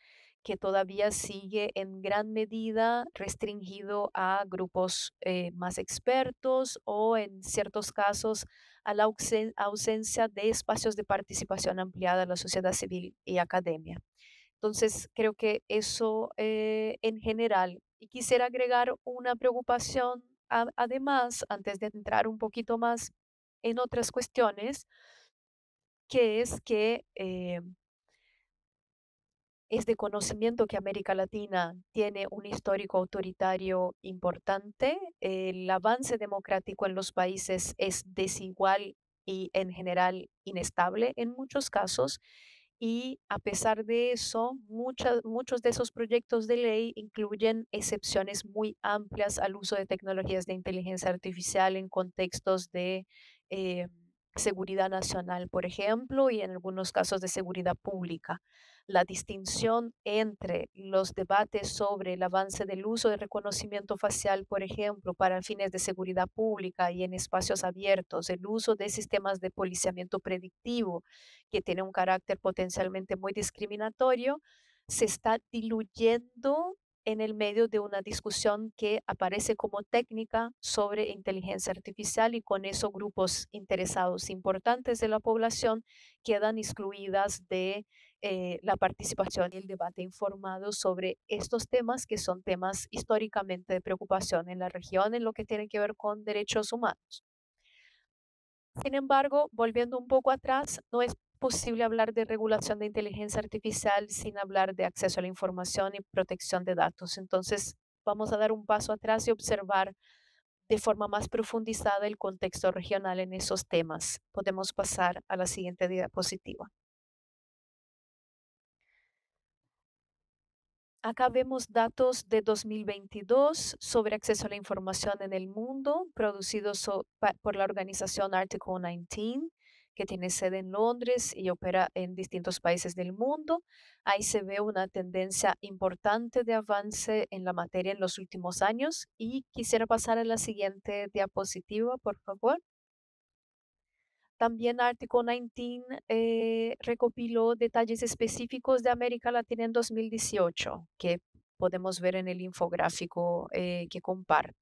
que todavía sigue en gran medida restringido a grupos más expertos o en ciertos casos a la ausencia de espacios de participación ampliada de la sociedad civil y academia. Entonces, creo que eso en general. Y quisiera agregar una preocupación, además, antes de entrar un poquito más en otras cuestiones, que es que es de conocimiento que América Latina tiene un histórico autoritario importante. El avance democrático en los países es desigual y en general inestable en muchos casos. Y a pesar de eso, muchos de esos proyectos de ley incluyen excepciones muy amplias al uso de tecnologías de inteligencia artificial en contextos de seguridad nacional, por ejemplo, y en algunos casos de seguridad pública. La distinción entre los debates sobre el avance del uso de reconocimiento facial, por ejemplo, para fines de seguridad pública y en espacios abiertos, el uso de sistemas de policiamiento predictivo, que tiene un carácter potencialmente muy discriminatorio, se está diluyendo en el medio de una discusión que aparece como técnica sobre inteligencia artificial y con eso grupos interesados importantes de la población quedan excluidas de la participación y el debate informado sobre estos temas que son temas históricamente de preocupación en la región en lo que tiene que ver con derechos humanos. Sin embargo, volviendo un poco atrás, no es posible hablar de regulación de inteligencia artificial sin hablar de acceso a la información y protección de datos. Entonces, vamos a dar un paso atrás y observar de forma más profundizada el contexto regional en esos temas. Podemos pasar a la siguiente diapositiva. Acá vemos datos de 2022 sobre acceso a la información en el mundo, producidos por la organización Article 19, que tiene sede en Londres y opera en distintos países del mundo. Ahí se ve una tendencia importante de avance en la materia en los últimos años. Y quisiera pasar a la siguiente diapositiva, por favor. También Article 19 recopiló detalles específicos de América Latina en 2018, que podemos ver en el infográfico que comparto.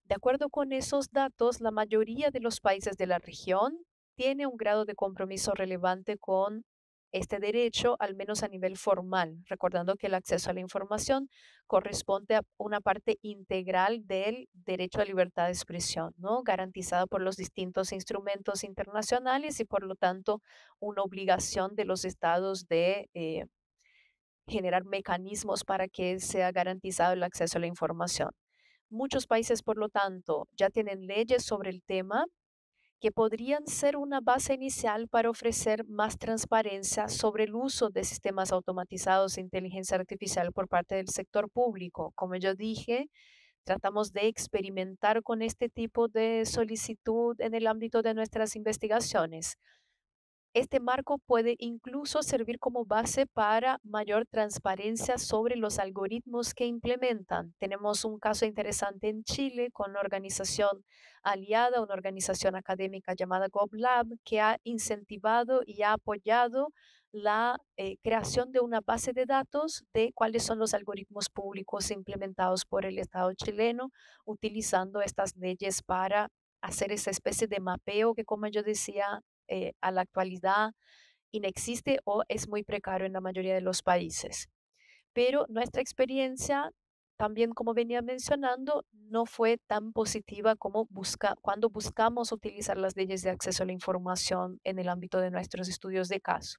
De acuerdo con esos datos, la mayoría de los países de la región tiene un grado de compromiso relevante con este derecho, al menos a nivel formal, recordando que el acceso a la información corresponde a una parte integral del derecho a libertad de expresión, ¿no? Garantizada por los distintos instrumentos internacionales y por lo tanto una obligación de los estados de generar mecanismos para que sea garantizado el acceso a la información. Muchos países, por lo tanto, ya tienen leyes sobre el tema que podrían ser una base inicial para ofrecer más transparencia sobre el uso de sistemas automatizados de inteligencia artificial por parte del sector público. Como yo dije, tratamos de experimentar con este tipo de solicitud en el ámbito de nuestras investigaciones. Este marco puede incluso servir como base para mayor transparencia sobre los algoritmos que implementan. Tenemos un caso interesante en Chile con una organización aliada, una organización académica llamada GovLab, que ha incentivado y ha apoyado la creación de una base de datos de cuáles son los algoritmos públicos implementados por el Estado chileno, utilizando estas leyes para hacer esa especie de mapeo que, como yo decía, a la actualidad inexiste o es muy precario en la mayoría de los países. Pero nuestra experiencia, también como venía mencionando, no fue tan positiva como cuando buscamos utilizar las leyes de acceso a la información en el ámbito de nuestros estudios de caso.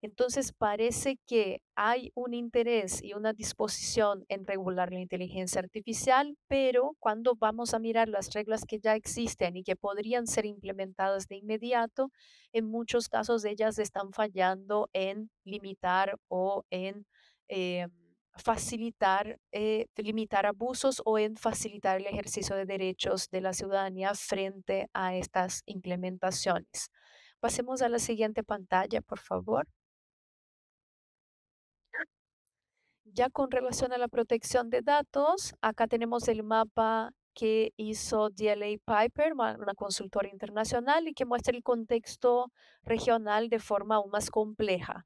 Entonces parece que hay un interés y una disposición en regular la inteligencia artificial, pero cuando vamos a mirar las reglas que ya existen y que podrían ser implementadas de inmediato, en muchos casos ellas están fallando en limitar o en eh, facilitar, limitar abusos o en facilitar el ejercicio de derechos de la ciudadanía frente a estas implementaciones. Pasemos a la siguiente pantalla, por favor. Ya con relación a la protección de datos, acá tenemos el mapa que hizo DLA Piper, una consultora internacional, y que muestra el contexto regional de forma aún más compleja.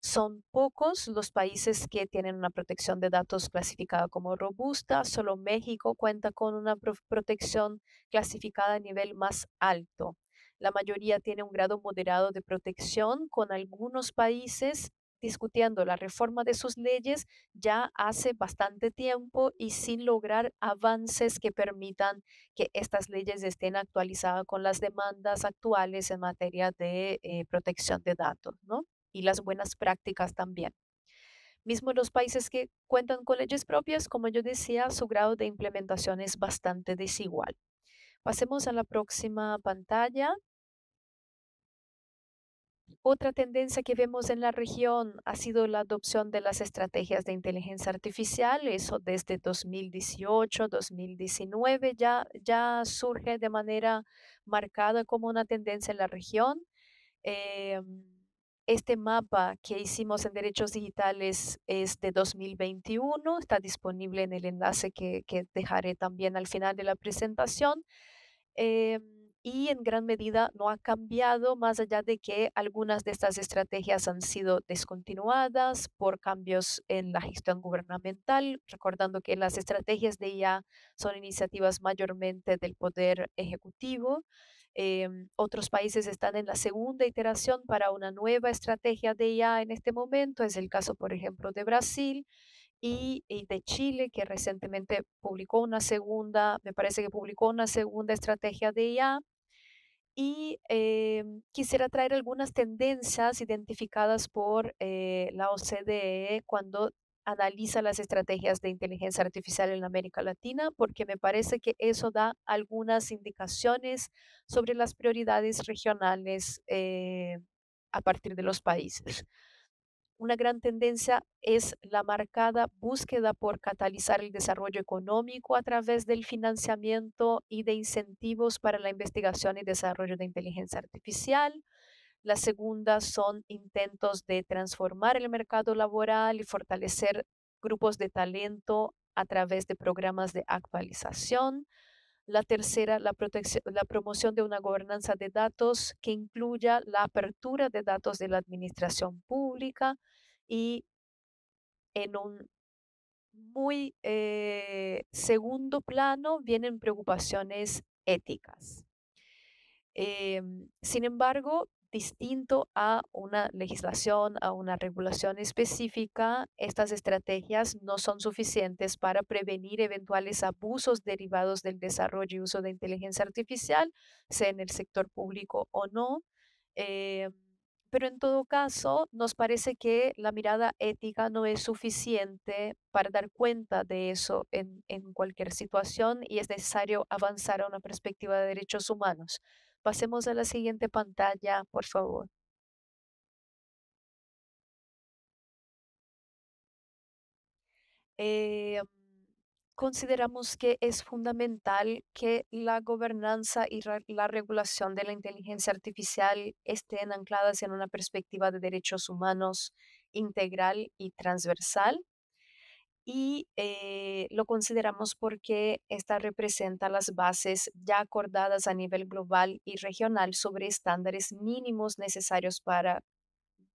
Son pocos los países que tienen una protección de datos clasificada como robusta. Solo México cuenta con una protección clasificada a nivel más alto. La mayoría tiene un grado moderado de protección, con algunos países discutiendo la reforma de sus leyes ya hace bastante tiempo y sin lograr avances que permitan que estas leyes estén actualizadas con las demandas actuales en materia de protección de datos, ¿no? Y las buenas prácticas también. Mismo los países que cuentan con leyes propias, como yo decía, su grado de implementación es bastante desigual. Pasemos a la próxima pantalla. Otra tendencia que vemos en la región ha sido la adopción de las estrategias de inteligencia artificial. Eso desde 2018, 2019 ya surge de manera marcada como una tendencia en la región. Em, este mapa que hicimos en derechos digitales es de 2021, está disponible en el enlace que dejaré también al final de la presentación. Y en gran medida no ha cambiado, más allá de que algunas de estas estrategias han sido descontinuadas por cambios en la gestión gubernamental, recordando que las estrategias de IA son iniciativas mayormente del poder ejecutivo. Otros países están en la segunda iteración para una nueva estrategia de IA en este momento. Es el caso, por ejemplo, de Brasil y de Chile, que recientemente publicó una segunda, me parece que publicó una segunda estrategia de IA. Y quisiera traer algunas tendencias identificadas por la OCDE cuando analiza las estrategias de inteligencia artificial en América Latina, porque me parece que eso da algunas indicaciones sobre las prioridades regionales a partir de los países. Una gran tendencia es la marcada búsqueda por catalizar el desarrollo económico a través del financiamiento y de incentivos para la investigación y desarrollo de inteligencia artificial. La segunda son intentos de transformar el mercado laboral y fortalecer grupos de talento a través de programas de actualización. La tercera, la promoción de una gobernanza de datos que incluya la apertura de datos de la administración pública y en un muy segundo plano vienen preocupaciones éticas. Sin embargo, distinto a una legislación, a una regulación específica, estas estrategias no son suficientes para prevenir eventuales abusos derivados del desarrollo y uso de inteligencia artificial, sea en el sector público o no. Eh, pero en todo caso, nos parece que la mirada ética no es suficiente para dar cuenta de eso en cualquier situación y es necesario avanzar a una perspectiva de derechos humanos. Pasemos a la siguiente pantalla, por favor. Eh, Consideramos que es fundamental que la gobernanza y la regulación de la inteligencia artificial estén ancladas en una perspectiva de derechos humanos integral y transversal. Y lo consideramos porque esta representa las bases ya acordadas a nivel global y regional sobre estándares mínimos necesarios para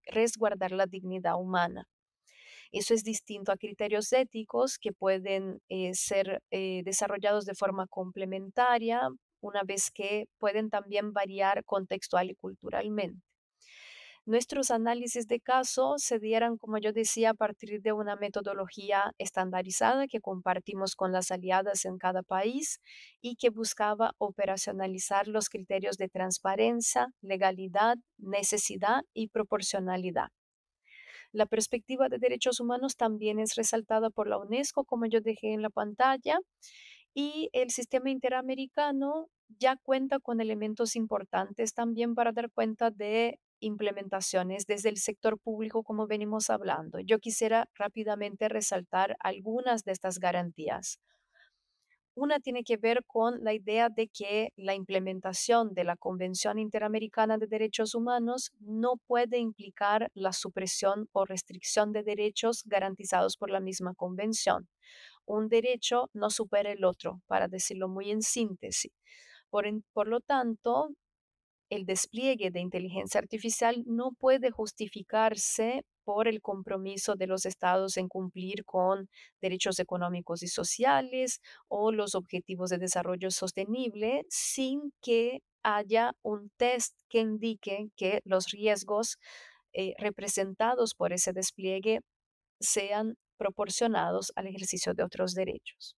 resguardar la dignidad humana. Eso es distinto a criterios éticos que pueden ser desarrollados de forma complementaria, una vez que pueden también variar contextual y culturalmente. Nuestros análisis de caso se dieran, como yo decía, a partir de una metodología estandarizada que compartimos con las aliadas en cada país y que buscaba operacionalizar los criterios de transparencia, legalidad, necesidad y proporcionalidad. La perspectiva de derechos humanos también es resaltada por la UNESCO, como yo dejé en la pantalla, y el sistema interamericano ya cuenta con elementos importantes también para dar cuenta de implementaciones desde el sector público, como venimos hablando. Yo quisiera rápidamente resaltar algunas de estas garantías. Una tiene que ver con la idea de que la implementación de la Convención Interamericana de Derechos Humanos no puede implicar la supresión o restricción de derechos garantizados por la misma convención. Un derecho no supera el otro, para decirlo muy en síntesis. Por lo tanto, el despliegue de inteligencia artificial no puede justificarse por el compromiso de los estados en cumplir con derechos económicos y sociales o los objetivos de desarrollo sostenible sin que haya un test que indique que los riesgos representados por ese despliegue sean proporcionados al ejercicio de otros derechos.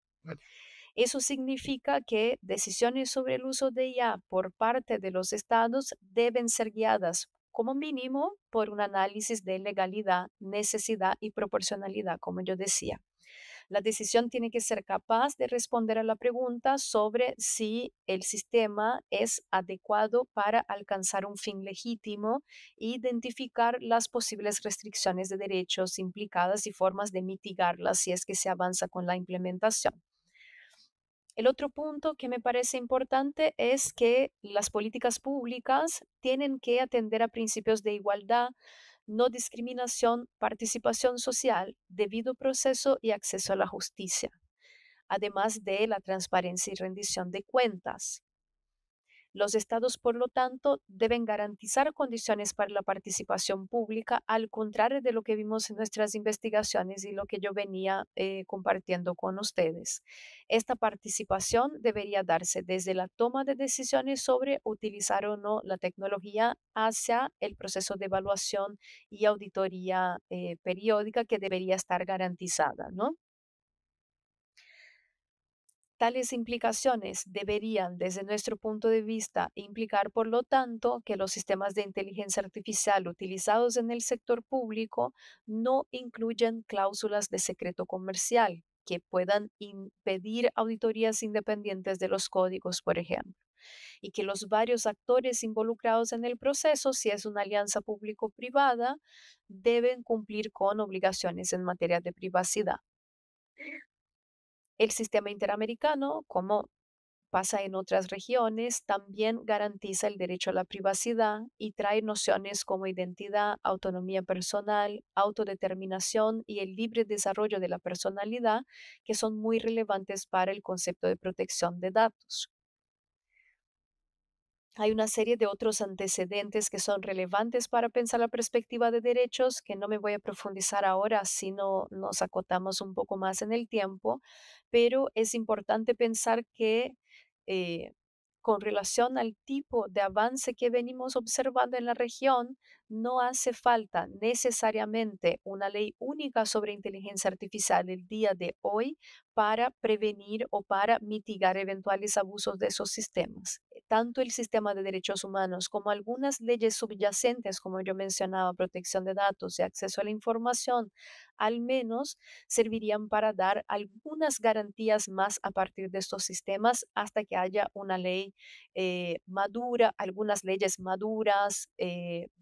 Eso significa que decisiones sobre el uso de IA por parte de los estados deben ser guiadas como mínimo por un análisis de legalidad, necesidad y proporcionalidad, como yo decía. La decisión tiene que ser capaz de responder a la pregunta sobre si el sistema es adecuado para alcanzar un fin legítimo e identificar las posibles restricciones de derechos implicadas y formas de mitigarlas si es que se avanza con la implementación. El otro punto que me parece importante es que las políticas públicas tienen que atender a principios de igualdad, no discriminación, participación social, debido proceso y acceso a la justicia, además de la transparencia y rendición de cuentas. Los estados, por lo tanto, deben garantizar condiciones para la participación pública, al contrario de lo que vimos en nuestras investigaciones y lo que yo venía compartiendo con ustedes. Esta participación debería darse desde la toma de decisiones sobre utilizar o no la tecnología hacia el proceso de evaluación y auditoría periódica que debería estar garantizada, ¿no? Tales implicaciones deberían, desde nuestro punto de vista, implicar, por lo tanto, que los sistemas de inteligencia artificial utilizados en el sector público no incluyan cláusulas de secreto comercial que puedan impedir auditorías independientes de los códigos, por ejemplo, y que los varios actores involucrados en el proceso, si es una alianza público-privada, deben cumplir con obligaciones en materia de privacidad. El sistema interamericano, como pasa en otras regiones, también garantiza el derecho a la privacidad y trae nociones como identidad, autonomía personal, autodeterminación y el libre desarrollo de la personalidad, que son muy relevantes para el concepto de protección de datos. Hay una serie de otros antecedentes que son relevantes para pensar la perspectiva de derechos, que no me voy a profundizar ahora, si no nos acotamos un poco más en el tiempo, pero es importante pensar que eh, con relación al tipo de avance que venimos observando en la región, no hace falta necesariamente una ley única sobre inteligencia artificial el día de hoy para prevenir o para mitigar eventuales abusos de esos sistemas. Tanto el sistema de derechos humanos como algunas leyes subyacentes, como yo mencionaba, protección de datos y acceso a la información, al menos servirían para dar algunas garantías más a partir de estos sistemas hasta que haya una ley madura, algunas leyes maduras,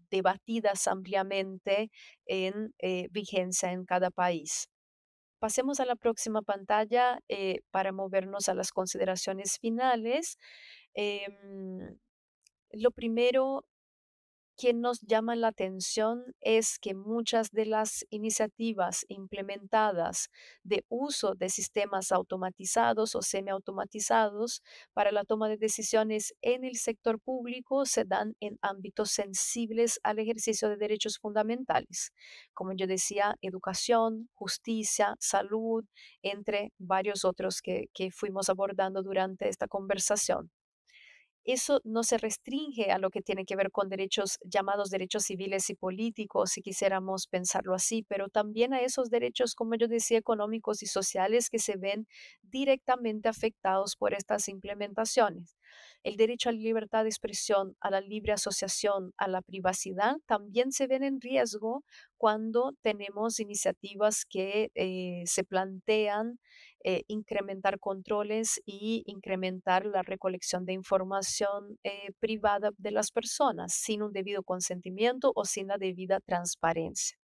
debatidas ampliamente en vigencia en cada país. Pasemos a la próxima pantalla para movernos a las consideraciones finales. Em, lo primero que nos llama la atención es que muchas de las iniciativas implementadas de uso de sistemas automatizados o semiautomatizados para la toma de decisiones en el sector público se dan en ámbitos sensibles al ejercicio de derechos fundamentales, como yo decía, educación, justicia, salud, entre varios otros que fuimos abordando durante esta conversación. Eso no se restringe a lo que tiene que ver con derechos llamados derechos civiles y políticos, si quisiéramos pensarlo así, pero también a esos derechos, como yo decía, económicos y sociales que se ven directamente afectados por estas implementaciones. El derecho a la libertad de expresión, a la libre asociación, a la privacidad, también se ven en riesgo cuando tenemos iniciativas que se plantean incrementar controles y incrementar la recolección de información privada de las personas sin un debido consentimiento o sin la debida transparencia.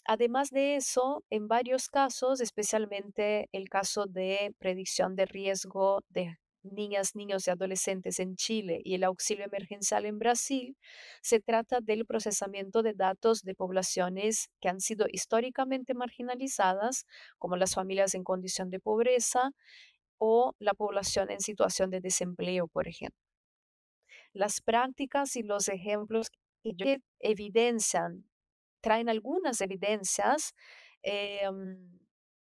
Además de eso, en varios casos, especialmente el caso de predicción de riesgo de niñas, niños y adolescentes en Chile y el auxilio emergencial en Brasil, se trata del procesamiento de datos de poblaciones que han sido históricamente marginalizadas, como las familias en condición de pobreza o la población en situación de desempleo, por ejemplo. Las prácticas y los ejemplos que evidencian traen algunas evidencias em,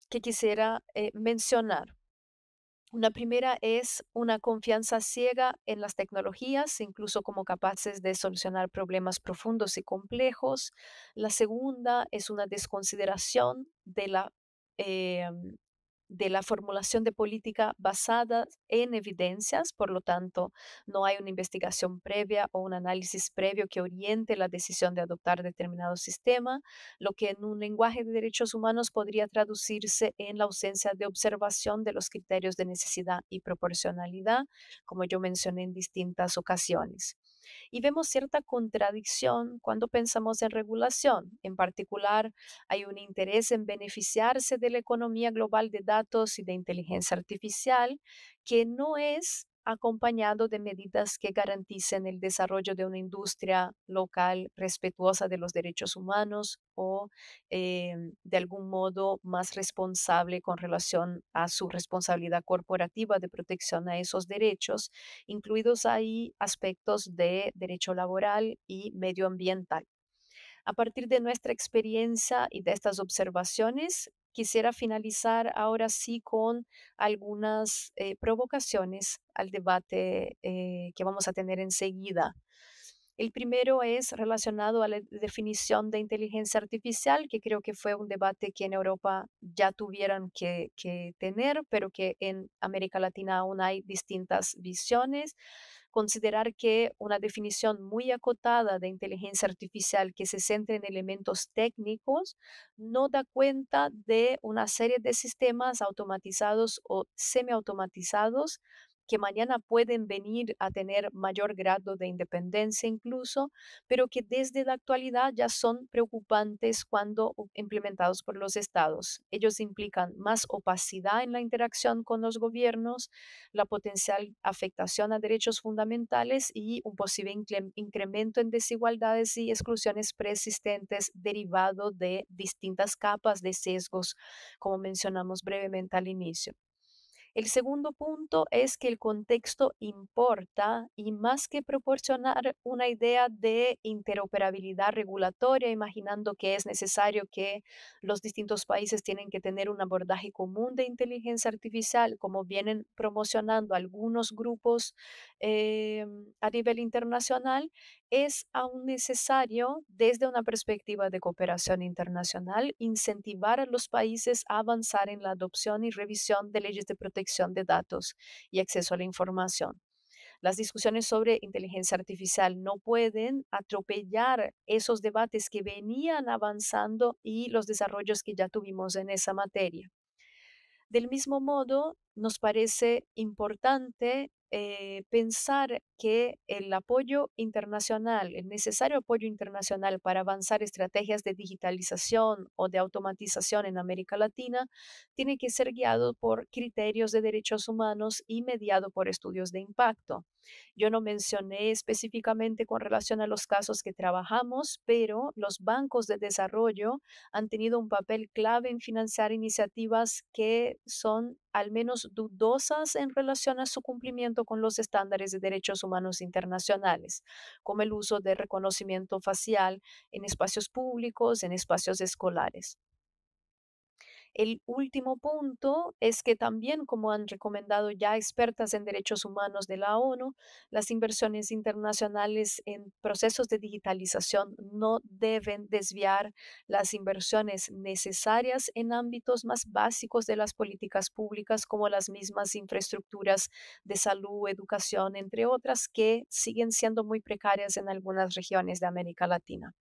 que quisiera mencionar. Una primera es una confianza ciega en las tecnologías, incluso como capaces de solucionar problemas profundos y complejos. La segunda es una desconsideración de la em, de la formulación de política basada en evidencias, por lo tanto, no hay una investigación previa o un análisis previo que oriente la decisión de adoptar determinado sistema, lo que en un lenguaje de derechos humanos podría traducirse en la ausencia de observación de los criterios de necesidad y proporcionalidad, como yo mencioné en distintas ocasiones. Y vemos cierta contradicción cuando pensamos en regulación. En particular, hay un interés en beneficiarse de la economía global de datos y de inteligencia artificial que no es acompañado de medidas que garanticen el desarrollo de una industria local respetuosa de los derechos humanos o de algún modo más responsable con relación a su responsabilidad corporativa de protección a esos derechos, incluidos ahí aspectos de derecho laboral y medioambiental. A partir de nuestra experiencia y de estas observaciones, quisiera finalizar ahora sí con algunas provocaciones al debate que vamos a tener enseguida. El primero es relacionado a la definición de inteligencia artificial, que creo que fue un debate que en Europa ya tuvieron que tener, pero que en América Latina aún hay distintas visiones. Considerar que una definición muy acotada de inteligencia artificial que se centre en elementos técnicos no da cuenta de una serie de sistemas automatizados o semiautomatizados que mañana pueden venir a tener mayor grado de independencia incluso, pero que desde la actualidad ya son preocupantes cuando implementados por los estados. Ellos implican más opacidad en la interacción con los gobiernos, la potencial afectación a derechos fundamentales y un posible incremento en desigualdades y exclusiones persistentes derivado de distintas capas de sesgos, como mencionamos brevemente al inicio. El segundo punto es que el contexto importa y más que proporcionar una idea de interoperabilidad regulatoria, imaginando que es necesario que los distintos países tienen que tener un abordaje común de inteligencia artificial, como vienen promocionando algunos grupos a nivel internacional, es aún necesario, desde una perspectiva de cooperación internacional, incentivar a los países a avanzar en la adopción y revisión de leyes de protección de datos y acceso a la información. Las discusiones sobre inteligencia artificial no pueden atropellar esos debates que venían avanzando y los desarrollos que ya tuvimos en esa materia. Del mismo modo, nos parece importante pensar que el apoyo internacional, el necesario apoyo internacional para avanzar estrategias de digitalización o de automatización en América Latina, tiene que ser guiado por criterios de derechos humanos y mediado por estudios de impacto. Yo no mencioné específicamente con relación a los casos que trabajamos, pero los bancos de desarrollo han tenido un papel clave en financiar iniciativas que son al menos dudosas en relación a su cumplimiento con los estándares de derechos humanos internacionales, como el uso de reconocimiento facial en espacios públicos, en espacios escolares. El último punto es que también, como han recomendado ya expertas en derechos humanos de la ONU, las inversiones internacionales en procesos de digitalización no deben desviar las inversiones necesarias en ámbitos más básicos de las políticas públicas, como las mismas infraestructuras de salud, educación, entre otras, que siguen siendo muy precarias en algunas regiones de América Latina.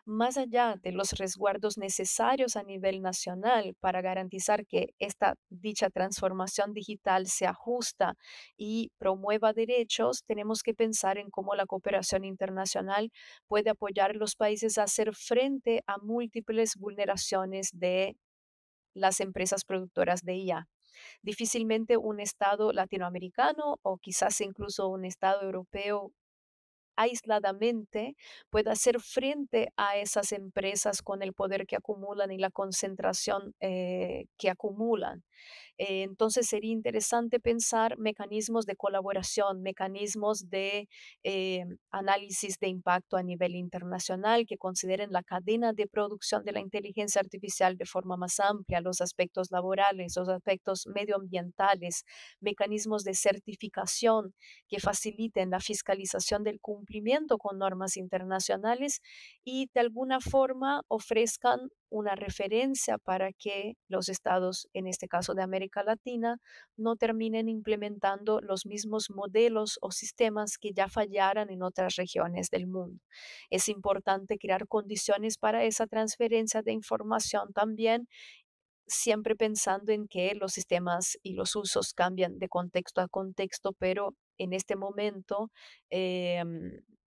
Más allá de los resguardos necesarios a nivel nacional para garantizar que esta dicha transformación digital se ajusta y promueva derechos, tenemos que pensar en cómo la cooperación internacional puede apoyar a los países a hacer frente a múltiples vulneraciones de las empresas productoras de IA. Difícilmente un Estado latinoamericano o quizás incluso un Estado europeo aisladamente pueda hacer frente a esas empresas con el poder que acumulan y la concentración que acumulan. Entonces sería interesante pensar mecanismos de colaboración, mecanismos de análisis de impacto a nivel internacional que consideren la cadena de producción de la inteligencia artificial de forma más amplia, los aspectos laborales, los aspectos medioambientales, mecanismos de certificación que faciliten la fiscalización del cumplimiento cumplimiento con normas internacionales y de alguna forma ofrezcan una referencia para que los estados, en este caso de América Latina, no terminen implementando los mismos modelos o sistemas que ya fallaran en otras regiones del mundo. Es importante crear condiciones para esa transferencia de información también, siempre pensando en que los sistemas y los usos cambian de contexto a contexto, pero en este momento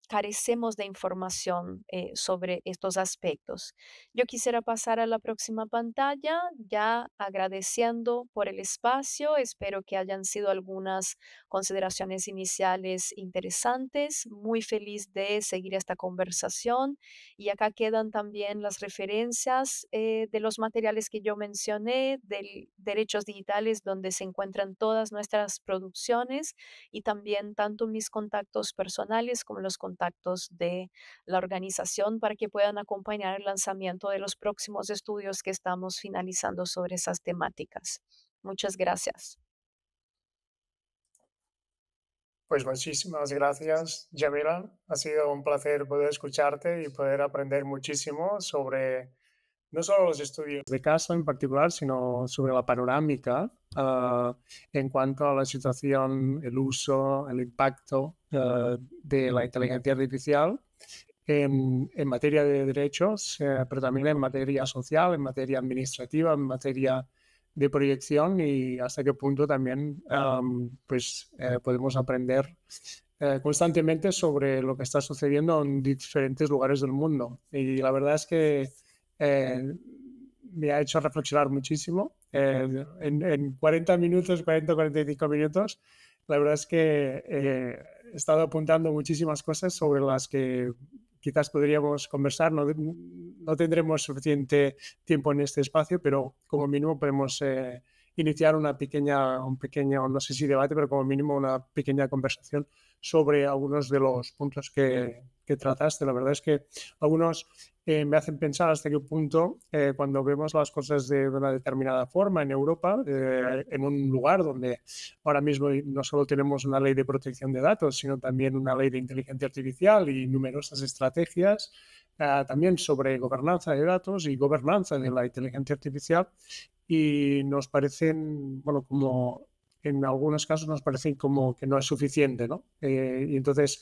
carecemos de información sobre estos aspectos. Yo quisiera pasar a la próxima pantalla, ya agradeciendo por el espacio. Espero que hayan sido algunas consideraciones iniciales interesantes. Muy feliz de seguir esta conversación y acá quedan también las referencias de los materiales que yo mencioné, de derechos digitales, donde se encuentran todas nuestras producciones y también tanto mis contactos personales como los contactos de la organización para que puedan acompañar el lanzamiento de los próximos estudios que estamos finalizando sobre esas temáticas. Muchas gracias. Pues muchísimas gracias, Yamila. Ha sido un placer poder escucharte y poder aprender muchísimo sobre no solo los estudios de caso en particular, sino sobre la panorámica en cuanto a la situación, el uso, el impacto de la inteligencia artificial en materia de derechos, pero también en materia social, en materia administrativa, en materia de proyección y hasta qué punto también podemos aprender constantemente sobre lo que está sucediendo en diferentes lugares del mundo. Y la verdad es que me ha hecho reflexionar muchísimo. En 40 minutos, 40-45 minutos, la verdad es que he estado apuntando muchísimas cosas sobre las que quizás podríamos conversar. No tendremos suficiente tiempo en este espacio, pero como mínimo podemos iniciar un pequeño, no sé si debate, pero como mínimo una pequeña conversación sobre algunos de los puntos que trataste. La verdad es que algunos me hacen pensar hasta qué punto cuando vemos las cosas de una determinada forma en Europa, en un lugar donde ahora mismo no solo tenemos una ley de protección de datos, sino también una ley de inteligencia artificial y numerosas estrategias también sobre gobernanza de datos y gobernanza de la inteligencia artificial, y nos parecen, bueno, como en algunos casos nos parece como que no es suficiente, ¿no? Y entonces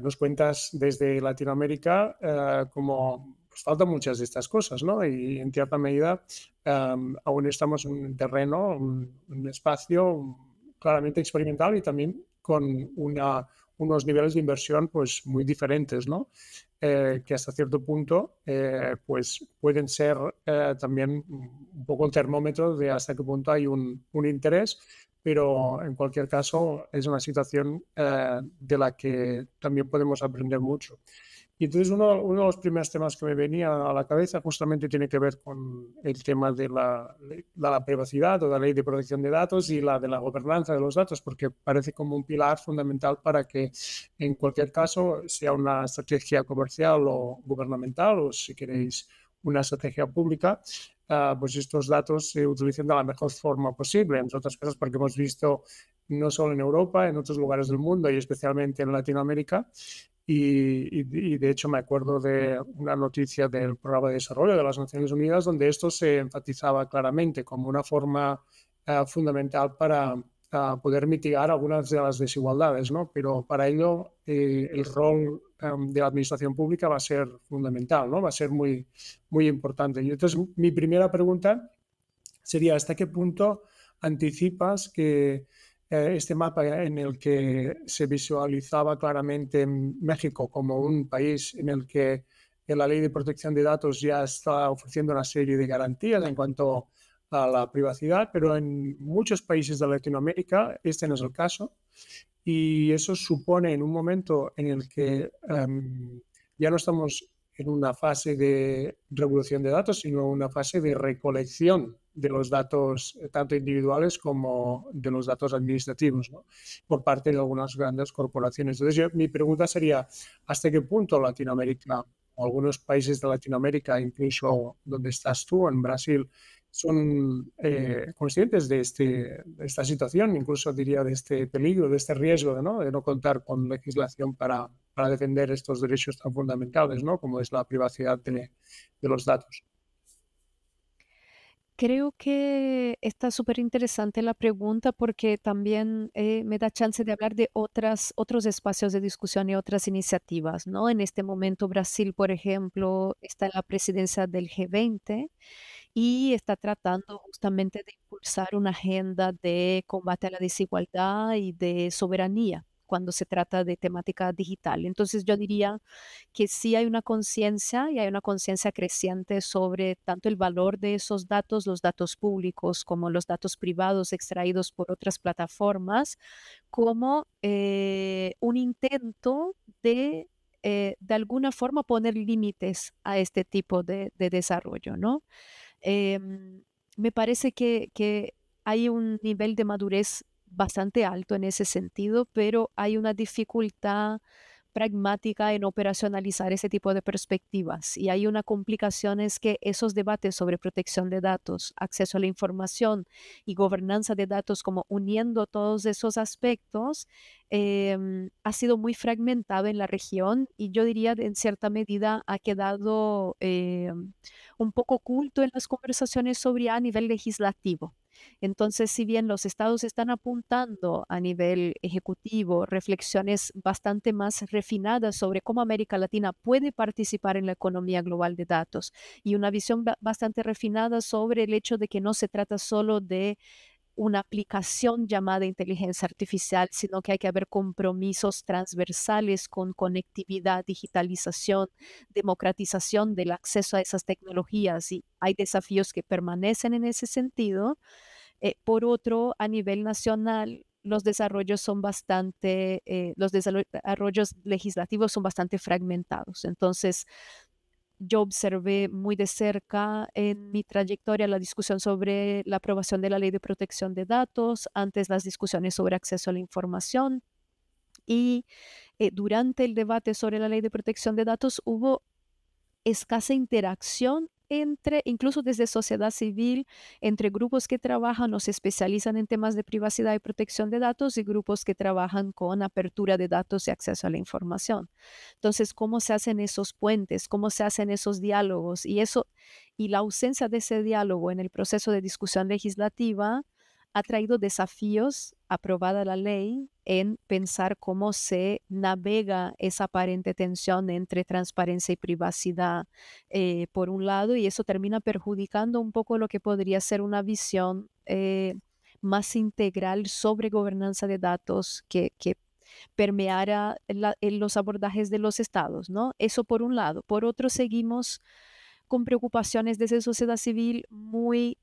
nos cuentas desde Latinoamérica como pues, faltan muchas de estas cosas, ¿no? Y en cierta medida aún estamos en un terreno, un espacio claramente experimental y también con unos niveles de inversión pues muy diferentes, ¿no? Que hasta cierto punto pues pueden ser también un poco el termómetro de hasta qué punto hay un interés, pero en cualquier caso es una situación de la que también podemos aprender mucho. Y entonces uno de los primeros temas que me venía a la cabeza justamente tiene que ver con el tema de la privacidad o la ley de protección de datos y la de la gobernanza de los datos, porque parece como un pilar fundamental para que en cualquier caso sea una estrategia comercial o gubernamental o si queréis una estrategia pública, pues estos datos se utilicen de la mejor forma posible, entre otras cosas porque hemos visto no solo en Europa, en otros lugares del mundo y especialmente en Latinoamérica. Y de hecho me acuerdo de una noticia del Programa de Desarrollo de las Naciones Unidas donde esto se enfatizaba claramente como una forma fundamental para poder mitigar algunas de las desigualdades, ¿no? Pero para ello el rol de la administración pública va a ser fundamental, ¿no? Va a ser muy, muy importante. Y entonces mi primera pregunta sería ¿hasta qué punto anticipas que este mapa en el que se visualizaba claramente México como un país en el que la ley de protección de datos ya está ofreciendo una serie de garantías en cuanto a la privacidad, pero en muchos países de Latinoamérica este no es el caso? Y eso supone en un momento en el que ya no estamos en una fase de revolución de datos, sino en una fase de recolección de los datos, tanto individuales como de los datos administrativos, ¿no? Por parte de algunas grandes corporaciones. Entonces, mi pregunta sería, ¿hasta qué punto Latinoamérica o algunos países de Latinoamérica, incluso donde estás tú, en Brasil, son conscientes de esta situación, incluso diría de este peligro, de este riesgo, ¿no? De no contar con legislación para para defender estos derechos tan fundamentales, ¿no? Como es la privacidad de los datos. Creo que está súper interesante la pregunta porque también me da chance de hablar de otros espacios de discusión y otras iniciativas, ¿no? En este momento Brasil, por ejemplo, está en la presidencia del G20 y está tratando justamente de impulsar una agenda de combate a la desigualdad y de soberanía cuando se trata de temática digital. Entonces yo diría que sí hay una conciencia y hay una conciencia creciente sobre tanto el valor de esos datos, los datos públicos, como los datos privados extraídos por otras plataformas, como un intento de alguna forma poner límites a este tipo de desarrollo, ¿no? Em, Me parece que hay un nivel de madurez bastante alto en ese sentido, pero hay una dificultad pragmática en operacionalizar ese tipo de perspectivas. Y hay una complicación es que esos debates sobre protección de datos, acceso a la información y gobernanza de datos, como uniendo todos esos aspectos, ha sido muy fragmentado en la región y yo diría en cierta medida ha quedado un poco oculto en las conversaciones sobre a nivel legislativo. Entonces, si bien los estados están apuntando a nivel ejecutivo reflexiones bastante más refinadas sobre cómo América Latina puede participar en la economía global de datos y una visión bastante refinada sobre el hecho de que no se trata solo de una aplicación llamada inteligencia artificial, sino que hay que haber compromisos transversales con conectividad, digitalización, democratización del acceso a esas tecnologías y hay desafíos que permanecen en ese sentido. Por otro, a nivel nacional, los desarrollos legislativos son bastante fragmentados. Entonces, yo observé muy de cerca en mi trayectoria la discusión sobre la aprobación de la Ley de Protección de Datos, antes las discusiones sobre acceso a la información y durante el debate sobre la Ley de Protección de Datos hubo escasa interacción entre, incluso desde sociedad civil, entre grupos que trabajan o se especializan en temas de privacidad y protección de datos y grupos que trabajan con apertura de datos y acceso a la información. Entonces, ¿cómo se hacen esos puentes? ¿Cómo se hacen esos diálogos? Y la ausencia de ese diálogo en el proceso de discusión legislativa ha traído desafíos, aprobada la ley, en pensar cómo se navega esa aparente tensión entre transparencia y privacidad, por un lado, y eso termina perjudicando un poco lo que podría ser una visión más integral sobre gobernanza de datos que permeara en los abordajes de los estados, ¿no? Eso por un lado. Por otro, seguimos con preocupaciones desde sociedad civil muy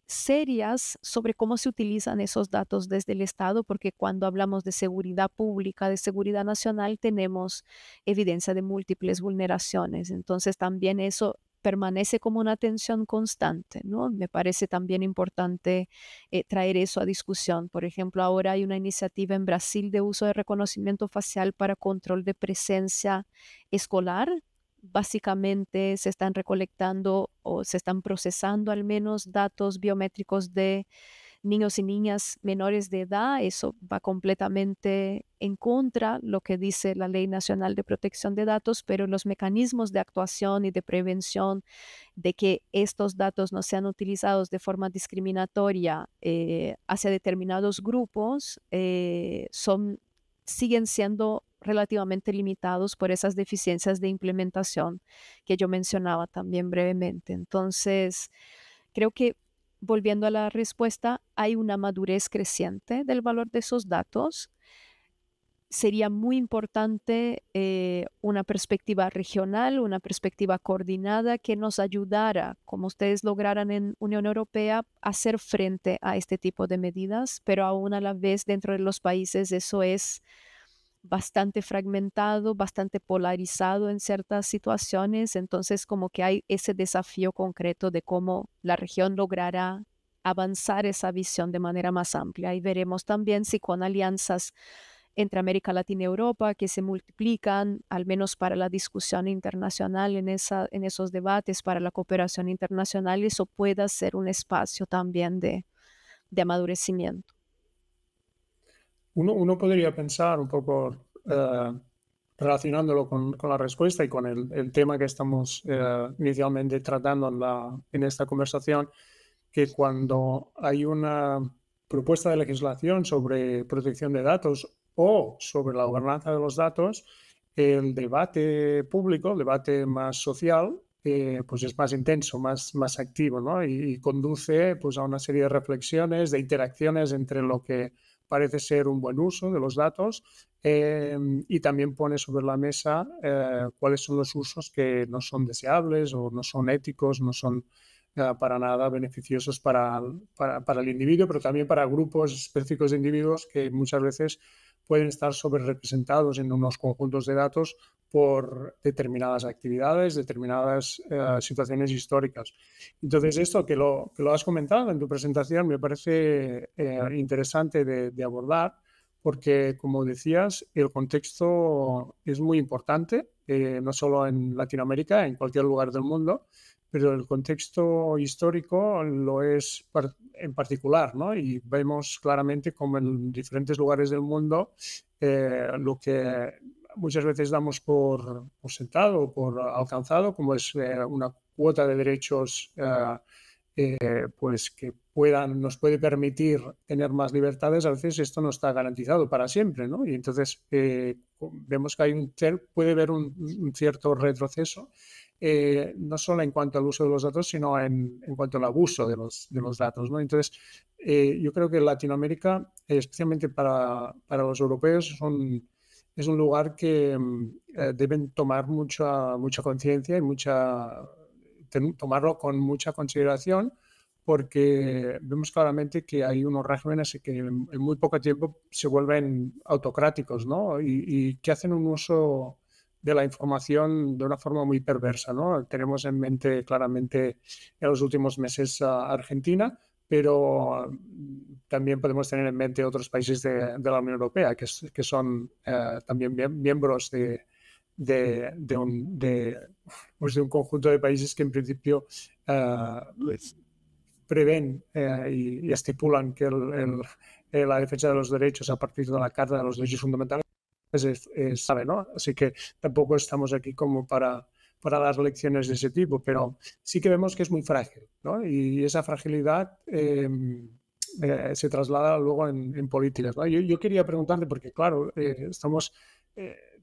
serias sobre cómo se utilizan esos datos desde el Estado, porque cuando hablamos de seguridad pública, de seguridad nacional, tenemos evidencia de múltiples vulneraciones. Entonces también eso permanece como una tensión constante, ¿no? Me parece también importante traer eso a discusión. Por ejemplo, ahora hay una iniciativa en Brasil de uso de reconocimiento facial para control de presencia escolar. Básicamente se están recolectando o se están procesando al menos datos biométricos de niños y niñas menores de edad. Eso va completamente en contra lo que dice la Ley Nacional de Protección de Datos, pero los mecanismos de actuación y de prevención de que estos datos no sean utilizados de forma discriminatoria hacia determinados grupos siguen siendo relativamente limitados por esas deficiencias de implementación que yo mencionaba también brevemente. Entonces, creo que volviendo a la respuesta, hay una madurez creciente del valor de esos datos. Sería muy importante una perspectiva regional, una perspectiva coordinada que nos ayudara, como ustedes lograran en Unión Europea, a hacer frente a este tipo de medidas, pero aún a la vez dentro de los países eso es bastante fragmentado, bastante polarizado en ciertas situaciones, entonces como que hay ese desafío concreto de cómo la región logrará avanzar esa visión de manera más amplia y veremos también si con alianzas entre América Latina y Europa que se multiplican, al menos para la discusión internacional en esos debates, para la cooperación internacional, eso pueda ser un espacio también de amadurecimiento. Uno podría pensar un poco, relacionándolo con la respuesta y con el tema que estamos inicialmente tratando en esta conversación, que cuando hay una propuesta de legislación sobre protección de datos o sobre la gobernanza de los datos, el debate público, el debate más social, pues es más intenso, más activo, ¿no? Y conduce pues, a una serie de reflexiones, de interacciones entre lo que parece ser un buen uso de los datos y también pone sobre la mesa cuáles son los usos que no son deseables o no son éticos, no son para nada beneficiosos para el individuo, pero también para grupos específicos de individuos que muchas veces pueden estar sobrerepresentados en unos conjuntos de datos por determinadas actividades, determinadas situaciones históricas. Entonces, esto que lo has comentado en tu presentación me parece interesante de abordar, porque, como decías, el contexto es muy importante, no solo en Latinoamérica, en cualquier lugar del mundo, pero el contexto histórico lo es en particular, ¿no? Y vemos claramente como en diferentes lugares del mundo lo que muchas veces damos por sentado o por alcanzado, como es una cuota de derechos pues que nos puede permitir tener más libertades, a veces esto no está garantizado para siempre, ¿no? Y entonces vemos que puede haber un cierto retroceso, no solo en cuanto al uso de los datos, sino en cuanto al abuso de los datos, ¿no? Entonces, yo creo que Latinoamérica, especialmente para los europeos, es un lugar que deben tomar mucha conciencia y tomarlo con mucha consideración, porque vemos claramente que hay unos regímenes que en muy poco tiempo se vuelven autocráticos, ¿no? Y que hacen un uso de la información de una forma muy perversa, ¿no? Tenemos en mente claramente en los últimos meses a Argentina, pero también podemos tener en mente otros países de la Unión Europea que son también miembros pues de un conjunto de países que en principio prevén y estipulan que la defensa de los derechos a partir de la Carta de los Derechos Fundamentales sabe, ¿no? Así que tampoco estamos aquí como para dar lecciones de ese tipo, pero sí que vemos que es muy frágil, ¿no? Y esa fragilidad se traslada luego en políticas, ¿no? Yo quería preguntarte, porque claro,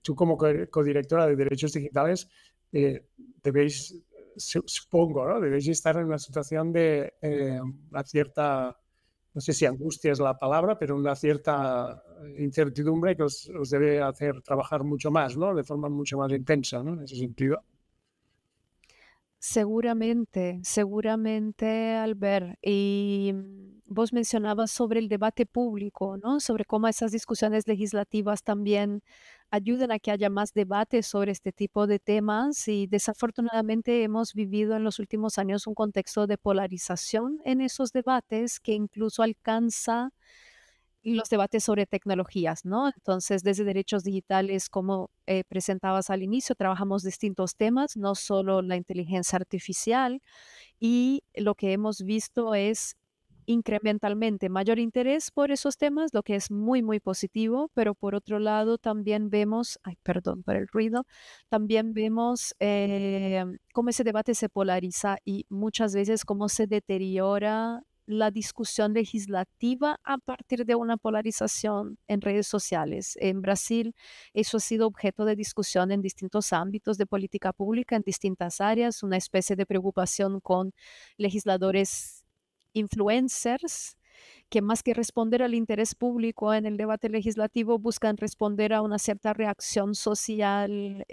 tú como codirectora de Derechos Digitales, debéis, supongo, ¿no? Debéis estar en una situación de una cierta, no sé si angustia es la palabra, pero una cierta incertidumbre que os debe hacer trabajar mucho más, ¿no? De forma mucho más intensa, ¿no? En ese sentido. Seguramente, seguramente, Albert. Y vos mencionabas sobre el debate público, ¿no? Sobre cómo esas discusiones legislativas también ayudan a que haya más debate sobre este tipo de temas. Y desafortunadamente hemos vivido en los últimos años un contexto de polarización en esos debates que incluso alcanza los debates sobre tecnologías, ¿no? Entonces, desde derechos digitales, como presentabas al inicio, trabajamos distintos temas, no solo la inteligencia artificial, y lo que hemos visto es incrementalmente mayor interés por esos temas, lo que es muy, muy positivo, pero por otro lado también vemos, ay, perdón por el ruido, también vemos cómo ese debate se polariza y muchas veces cómo se deteriora la discusión legislativa a partir de una polarización en redes sociales. En Brasil, eso ha sido objeto de discusión en distintos ámbitos de política pública, en distintas áreas, una especie de preocupación con legisladores influencers que más que responder al interés público en el debate legislativo, buscan responder a una cierta reacción social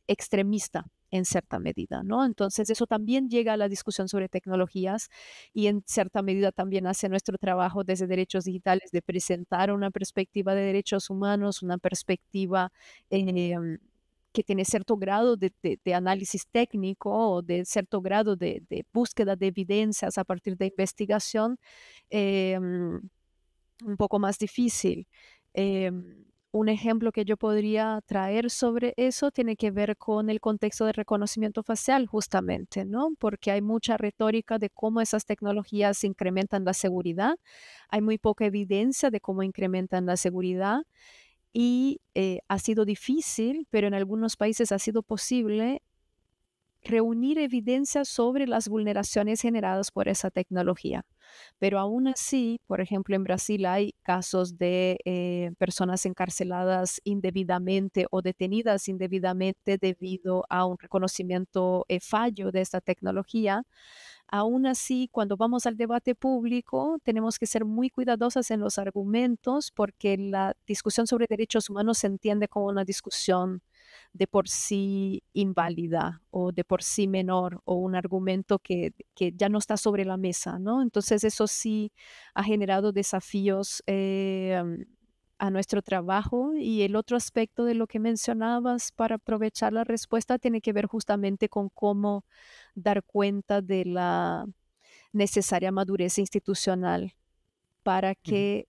extremista en cierta medida, ¿no? Entonces eso también llega a la discusión sobre tecnologías y en cierta medida también hace nuestro trabajo desde derechos digitales de presentar una perspectiva de derechos humanos, una perspectiva que tiene cierto grado de análisis técnico o de cierto grado de búsqueda de evidencias a partir de investigación, un poco más difícil. Un ejemplo que yo podría traer sobre eso tiene que ver con el contexto de reconocimiento facial, justamente, ¿no? Porque hay mucha retórica de cómo esas tecnologías incrementan la seguridad. Hay muy poca evidencia de cómo incrementan la seguridad y ha sido difícil, pero en algunos países ha sido posible reunir evidencia sobre las vulneraciones generadas por esa tecnología. Pero aún así, por ejemplo, en Brasil hay casos de personas encarceladas indebidamente o detenidas indebidamente debido a un reconocimiento fallo de esta tecnología. Aún así, cuando vamos al debate público, tenemos que ser muy cuidadosas en los argumentos porque la discusión sobre derechos humanos se entiende como una discusión de por sí inválida o de por sí menor o un argumento que ya no está sobre la mesa, ¿no? Entonces eso sí ha generado desafíos a nuestro trabajo. Y el otro aspecto de lo que mencionabas para aprovechar la respuesta tiene que ver justamente con cómo dar cuenta de la necesaria madurez institucional para Ujú. que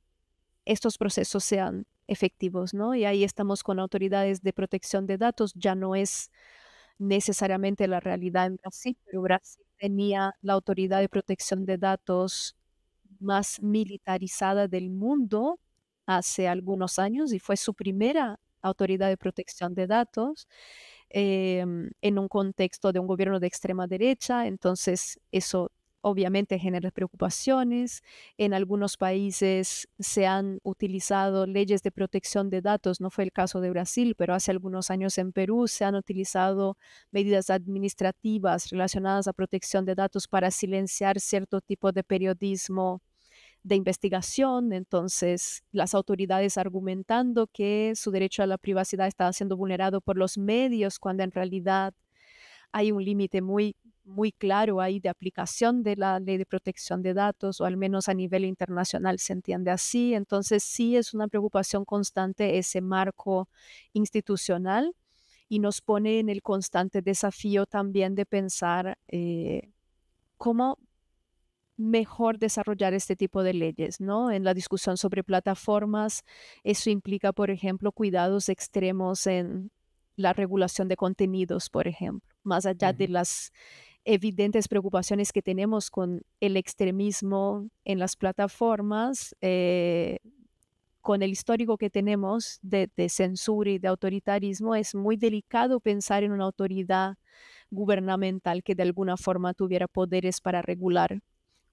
estos procesos sean efectivos, ¿no? Y ahí estamos con autoridades de protección de datos. Ya no es necesariamente la realidad en Brasil, pero Brasil tenía la autoridad de protección de datos más militarizada del mundo hace algunos años y fue su primera autoridad de protección de datos en un contexto de un gobierno de extrema derecha. Entonces eso obviamente genera preocupaciones. En algunos países se han utilizado leyes de protección de datos, no fue el caso de Brasil, pero hace algunos años en Perú se han utilizado medidas administrativas relacionadas a protección de datos para silenciar cierto tipo de periodismo de investigación. Entonces, las autoridades argumentando que su derecho a la privacidad estaba siendo vulnerado por los medios, cuando en realidad hay un límite muy claro ahí de aplicación de la ley de protección de datos, o al menos a nivel internacional se entiende así. Entonces, sí es una preocupación constante ese marco institucional y nos pone en el constante desafío también de pensar cómo mejor desarrollar este tipo de leyes, ¿no? En la discusión sobre plataformas, eso implica, por ejemplo, cuidados extremos en la regulación de contenidos, por ejemplo, más allá de Ujú. las evidentes preocupaciones que tenemos con el extremismo en las plataformas, con el histórico que tenemos de censura y de autoritarismo, es muy delicado pensar en una autoridad gubernamental que de alguna forma tuviera poderes para regular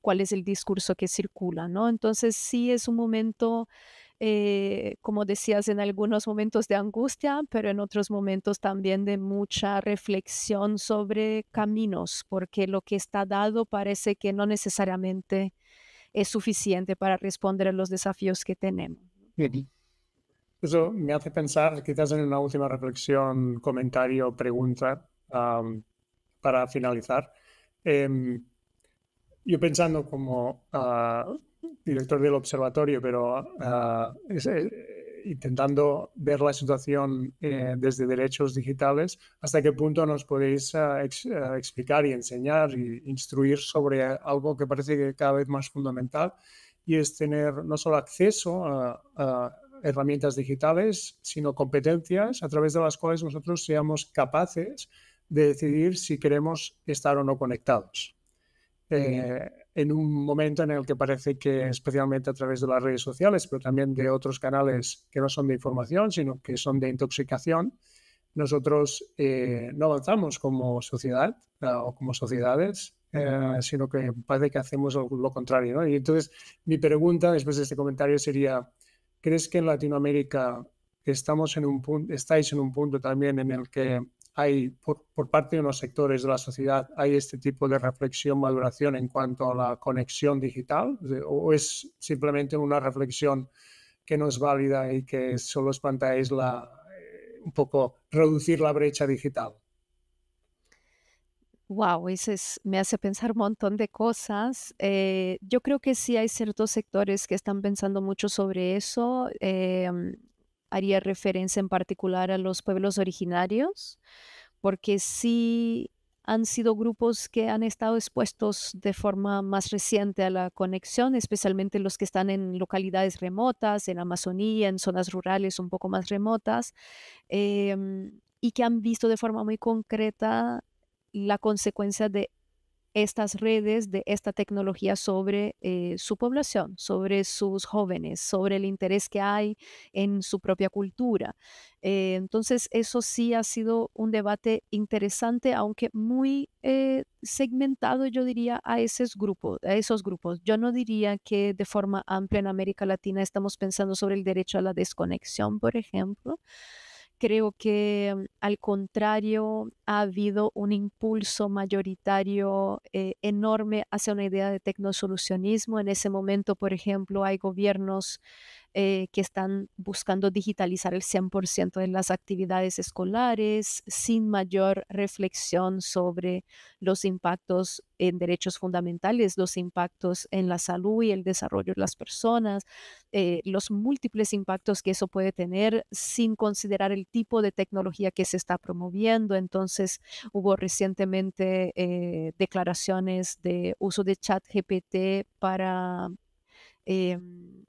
cuál es el discurso que circula, ¿no? Entonces sí es un momento, como decías, en algunos momentos de angustia, pero en otros momentos también de mucha reflexión sobre caminos, porque lo que está dado parece que no necesariamente es suficiente para responder a los desafíos que tenemos. Ujú. Eso me hace pensar, quizás en una última reflexión, comentario, pregunta, para finalizar. Em, yo pensando como director del observatorio, pero intentando ver la situación desde derechos digitales, ¿hasta qué punto nos podéis explicar y enseñar y instruir sobre algo que parece que cada vez más fundamental, y es tener no solo acceso a herramientas digitales, sino competencias a través de las cuales nosotros seamos capaces de decidir si queremos estar o no conectados? En un momento en el que parece que, especialmente a través de las redes sociales, pero también de otros canales que no son de información, sino que son de intoxicación, nosotros no avanzamos como sociedad o como sociedades, sino que parece que hacemos lo contrario, ¿no? Y entonces mi pregunta después de este comentario sería, ¿crees que en Latinoamérica estáis en un punto también en el que hay, por parte de unos sectores de la sociedad, hay este tipo de reflexión, maduración en cuanto a la conexión digital? ¿O es simplemente una reflexión que no es válida y que solo os planteáis un poco reducir la brecha digital? Wow, me hace pensar un montón de cosas. Yo creo que sí hay ciertos sectores que están pensando mucho sobre eso. Haría referencia en particular a los pueblos originarios, porque sí han sido grupos que han estado expuestos de forma más reciente a la conexión, especialmente los que están en localidades remotas, en Amazonía, en zonas rurales un poco más remotas, y que han visto de forma muy concreta la consecuencia de estas redes de esta tecnología sobre su población, sobre sus jóvenes, sobre el interés que hay en su propia cultura. Entonces, eso sí ha sido un debate interesante, aunque muy segmentado, yo diría, a esos grupos, a esos grupos. Yo no diría que de forma amplia en América Latina estamos pensando sobre el derecho a la desconexión, por ejemplo. Creo que, al contrario, ha habido un impulso mayoritario, enorme hacia una idea de tecnosolucionismo. En ese momento, por ejemplo, hay gobiernos que están buscando digitalizar el 100% de las actividades escolares sin mayor reflexión sobre los impactos en derechos fundamentales, los impactos en la salud y el desarrollo de las personas, los múltiples impactos que eso puede tener sin considerar el tipo de tecnología que se está promoviendo. Entonces, hubo recientemente declaraciones de uso de ChatGPT para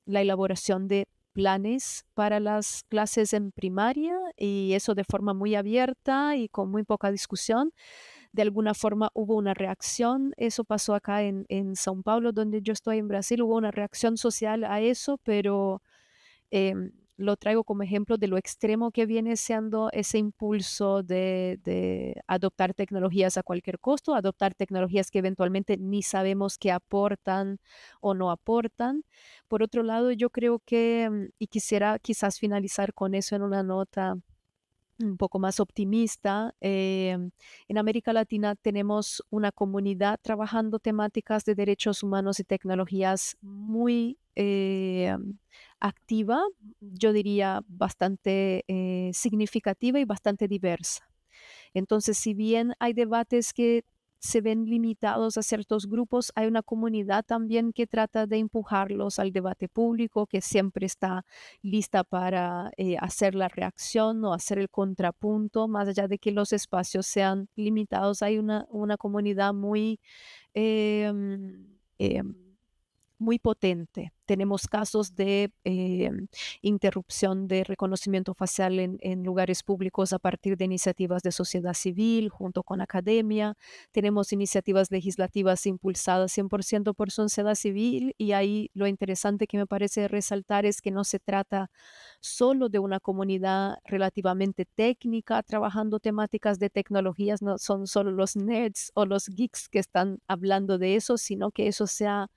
la elaboración de planes para las clases en primaria y eso de forma muy abierta y con muy poca discusión. De alguna forma hubo una reacción, eso pasó acá en São Paulo, donde yo estoy en Brasil, hubo una reacción social a eso, pero lo traigo como ejemplo de lo extremo que viene siendo ese impulso de adoptar tecnologías a cualquier costo, adoptar tecnologías que eventualmente ni sabemos qué aportan o no aportan. Por otro lado, yo creo que, y quisiera quizás finalizar con eso en una nota un poco más optimista. En América Latina tenemos una comunidad trabajando temáticas de derechos humanos y tecnologías muy activa, yo diría bastante significativa y bastante diversa. Entonces, si bien hay debates que se ven limitados a ciertos grupos, hay una comunidad también que trata de empujarlos al debate público, que siempre está lista para hacer la reacción o hacer el contrapunto, más allá de que los espacios sean limitados. Hay una comunidad em, em, muy potente. Tenemos casos de interrupción de reconocimiento facial en lugares públicos a partir de iniciativas de sociedad civil junto con academia. Tenemos iniciativas legislativas impulsadas 100% por sociedad civil y ahí lo interesante que me parece resaltar es que no se trata solo de una comunidad relativamente técnica trabajando temáticas de tecnologías, no son solo los nerds o los geeks que están hablando de eso, sino que eso sea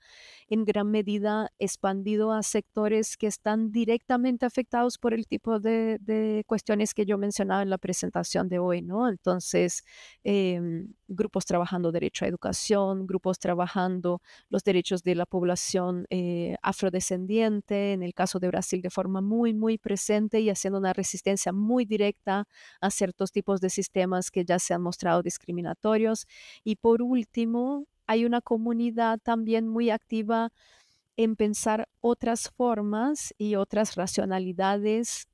en gran medida expandido a sectores que están directamente afectados por el tipo de cuestiones que yo mencionaba en la presentación de hoy, ¿no? Entonces, grupos trabajando derecho a educación, grupos trabajando los derechos de la población afrodescendiente, en el caso de Brasil de forma muy, muy presente y haciendo una resistencia muy directa a ciertos tipos de sistemas que ya se han mostrado discriminatorios. Y por último, hay una comunidad también muy activa en pensar otras formas y otras racionalidades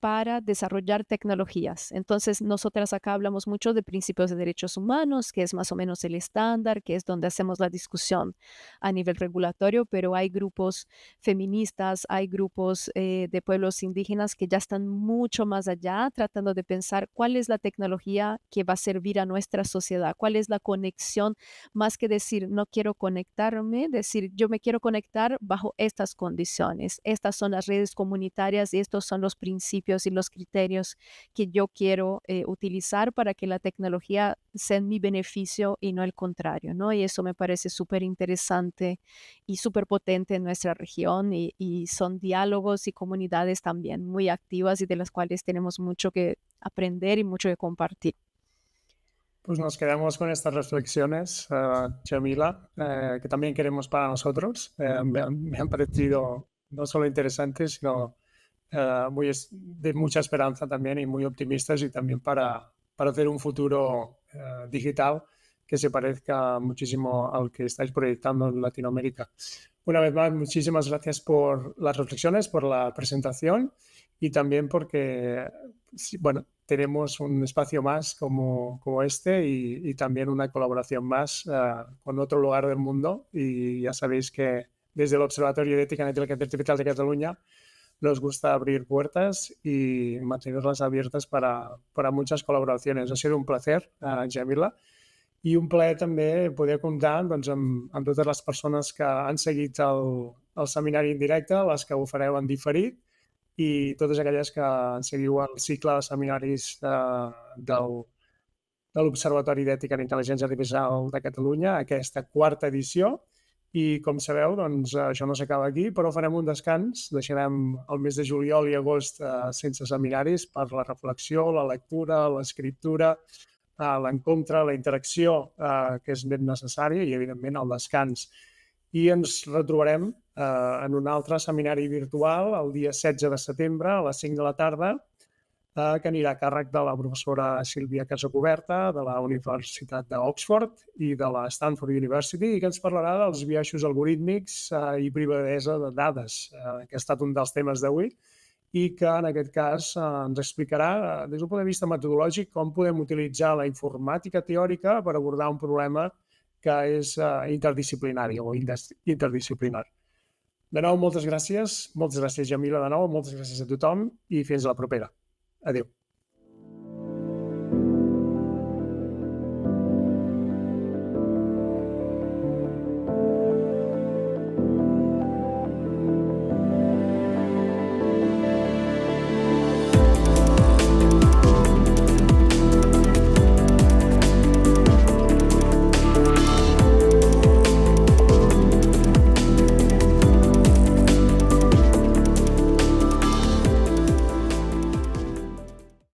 para desarrollar tecnologías. Entonces, nosotras acá hablamos mucho de principios de derechos humanos, que es más o menos el estándar, que es donde hacemos la discusión a nivel regulatorio, pero hay grupos feministas, hay grupos de pueblos indígenas que ya están mucho más allá, tratando de pensar cuál es la tecnología que va a servir a nuestra sociedad, cuál es la conexión, más que decir no quiero conectarme, decir yo me quiero conectar bajo estas condiciones. Estas son las redes comunitarias y estos son los principios y los criterios que yo quiero utilizar para que la tecnología sea en mi beneficio y no el contrario, ¿no? Y eso me parece súper interesante y súper potente en nuestra región y son diálogos y comunidades también muy activas y de las cuales tenemos mucho que aprender y mucho que compartir. Pues nos quedamos con estas reflexiones, Jamila, que también queremos para nosotros. Me han parecido no solo interesantes, sino de mucha esperanza también y muy optimistas y también para hacer un futuro digital que se parezca muchísimo al que estáis proyectando en Latinoamérica. Una vez más, muchísimas gracias por las reflexiones, por la presentación y también porque, bueno, tenemos un espacio más como este y también una colaboración más con otro lugar del mundo. Y ya sabéis que desde el Observatorio de Ética en Inteligencia Artificial de Cataluña nos gusta abrir puertas y mantenerlas abiertas para muchas colaboraciones. Ha sido un placer, Jamila. i un plaer també poder comptar doncs, amb totes les persones que han seguit el seminari en directe, les que ho fareu en diferit i totes aquelles que seguiu el cicle de seminaris de l'Observatori d'Ètica en Intel·ligència Artificial de Catalunya, aquesta quarta edició. I, com sabeu, doncs, això no s'acaba aquí, però farem un descans. Deixarem el mes de juliol i agost sense seminaris per la reflexió, la lectura, l'escriptura, l'encontre, la interacció, que és ben necessària, i, evidentment, el descans. I ens retrobarem en un altre seminari virtual el dia 16 de setembre a les 5 de la tarda, que anirà a càrrec de la professora Sílvia Casacuberta, de la Universitat d'Oxford i de la Stanford University, i que ens parlarà dels biaixos algorítmics i privadesa de dades, que ha estat un dels temes d'avui, i que en aquest cas ens explicarà des d'un punt de vista metodològic com podem utilitzar la informàtica teòrica per abordar un problema que és interdisciplinari o interdisciplinari. De nou, moltes gràcies, Jamila, de nou, moltes gràcies a tothom i fins a la propera. Adéu.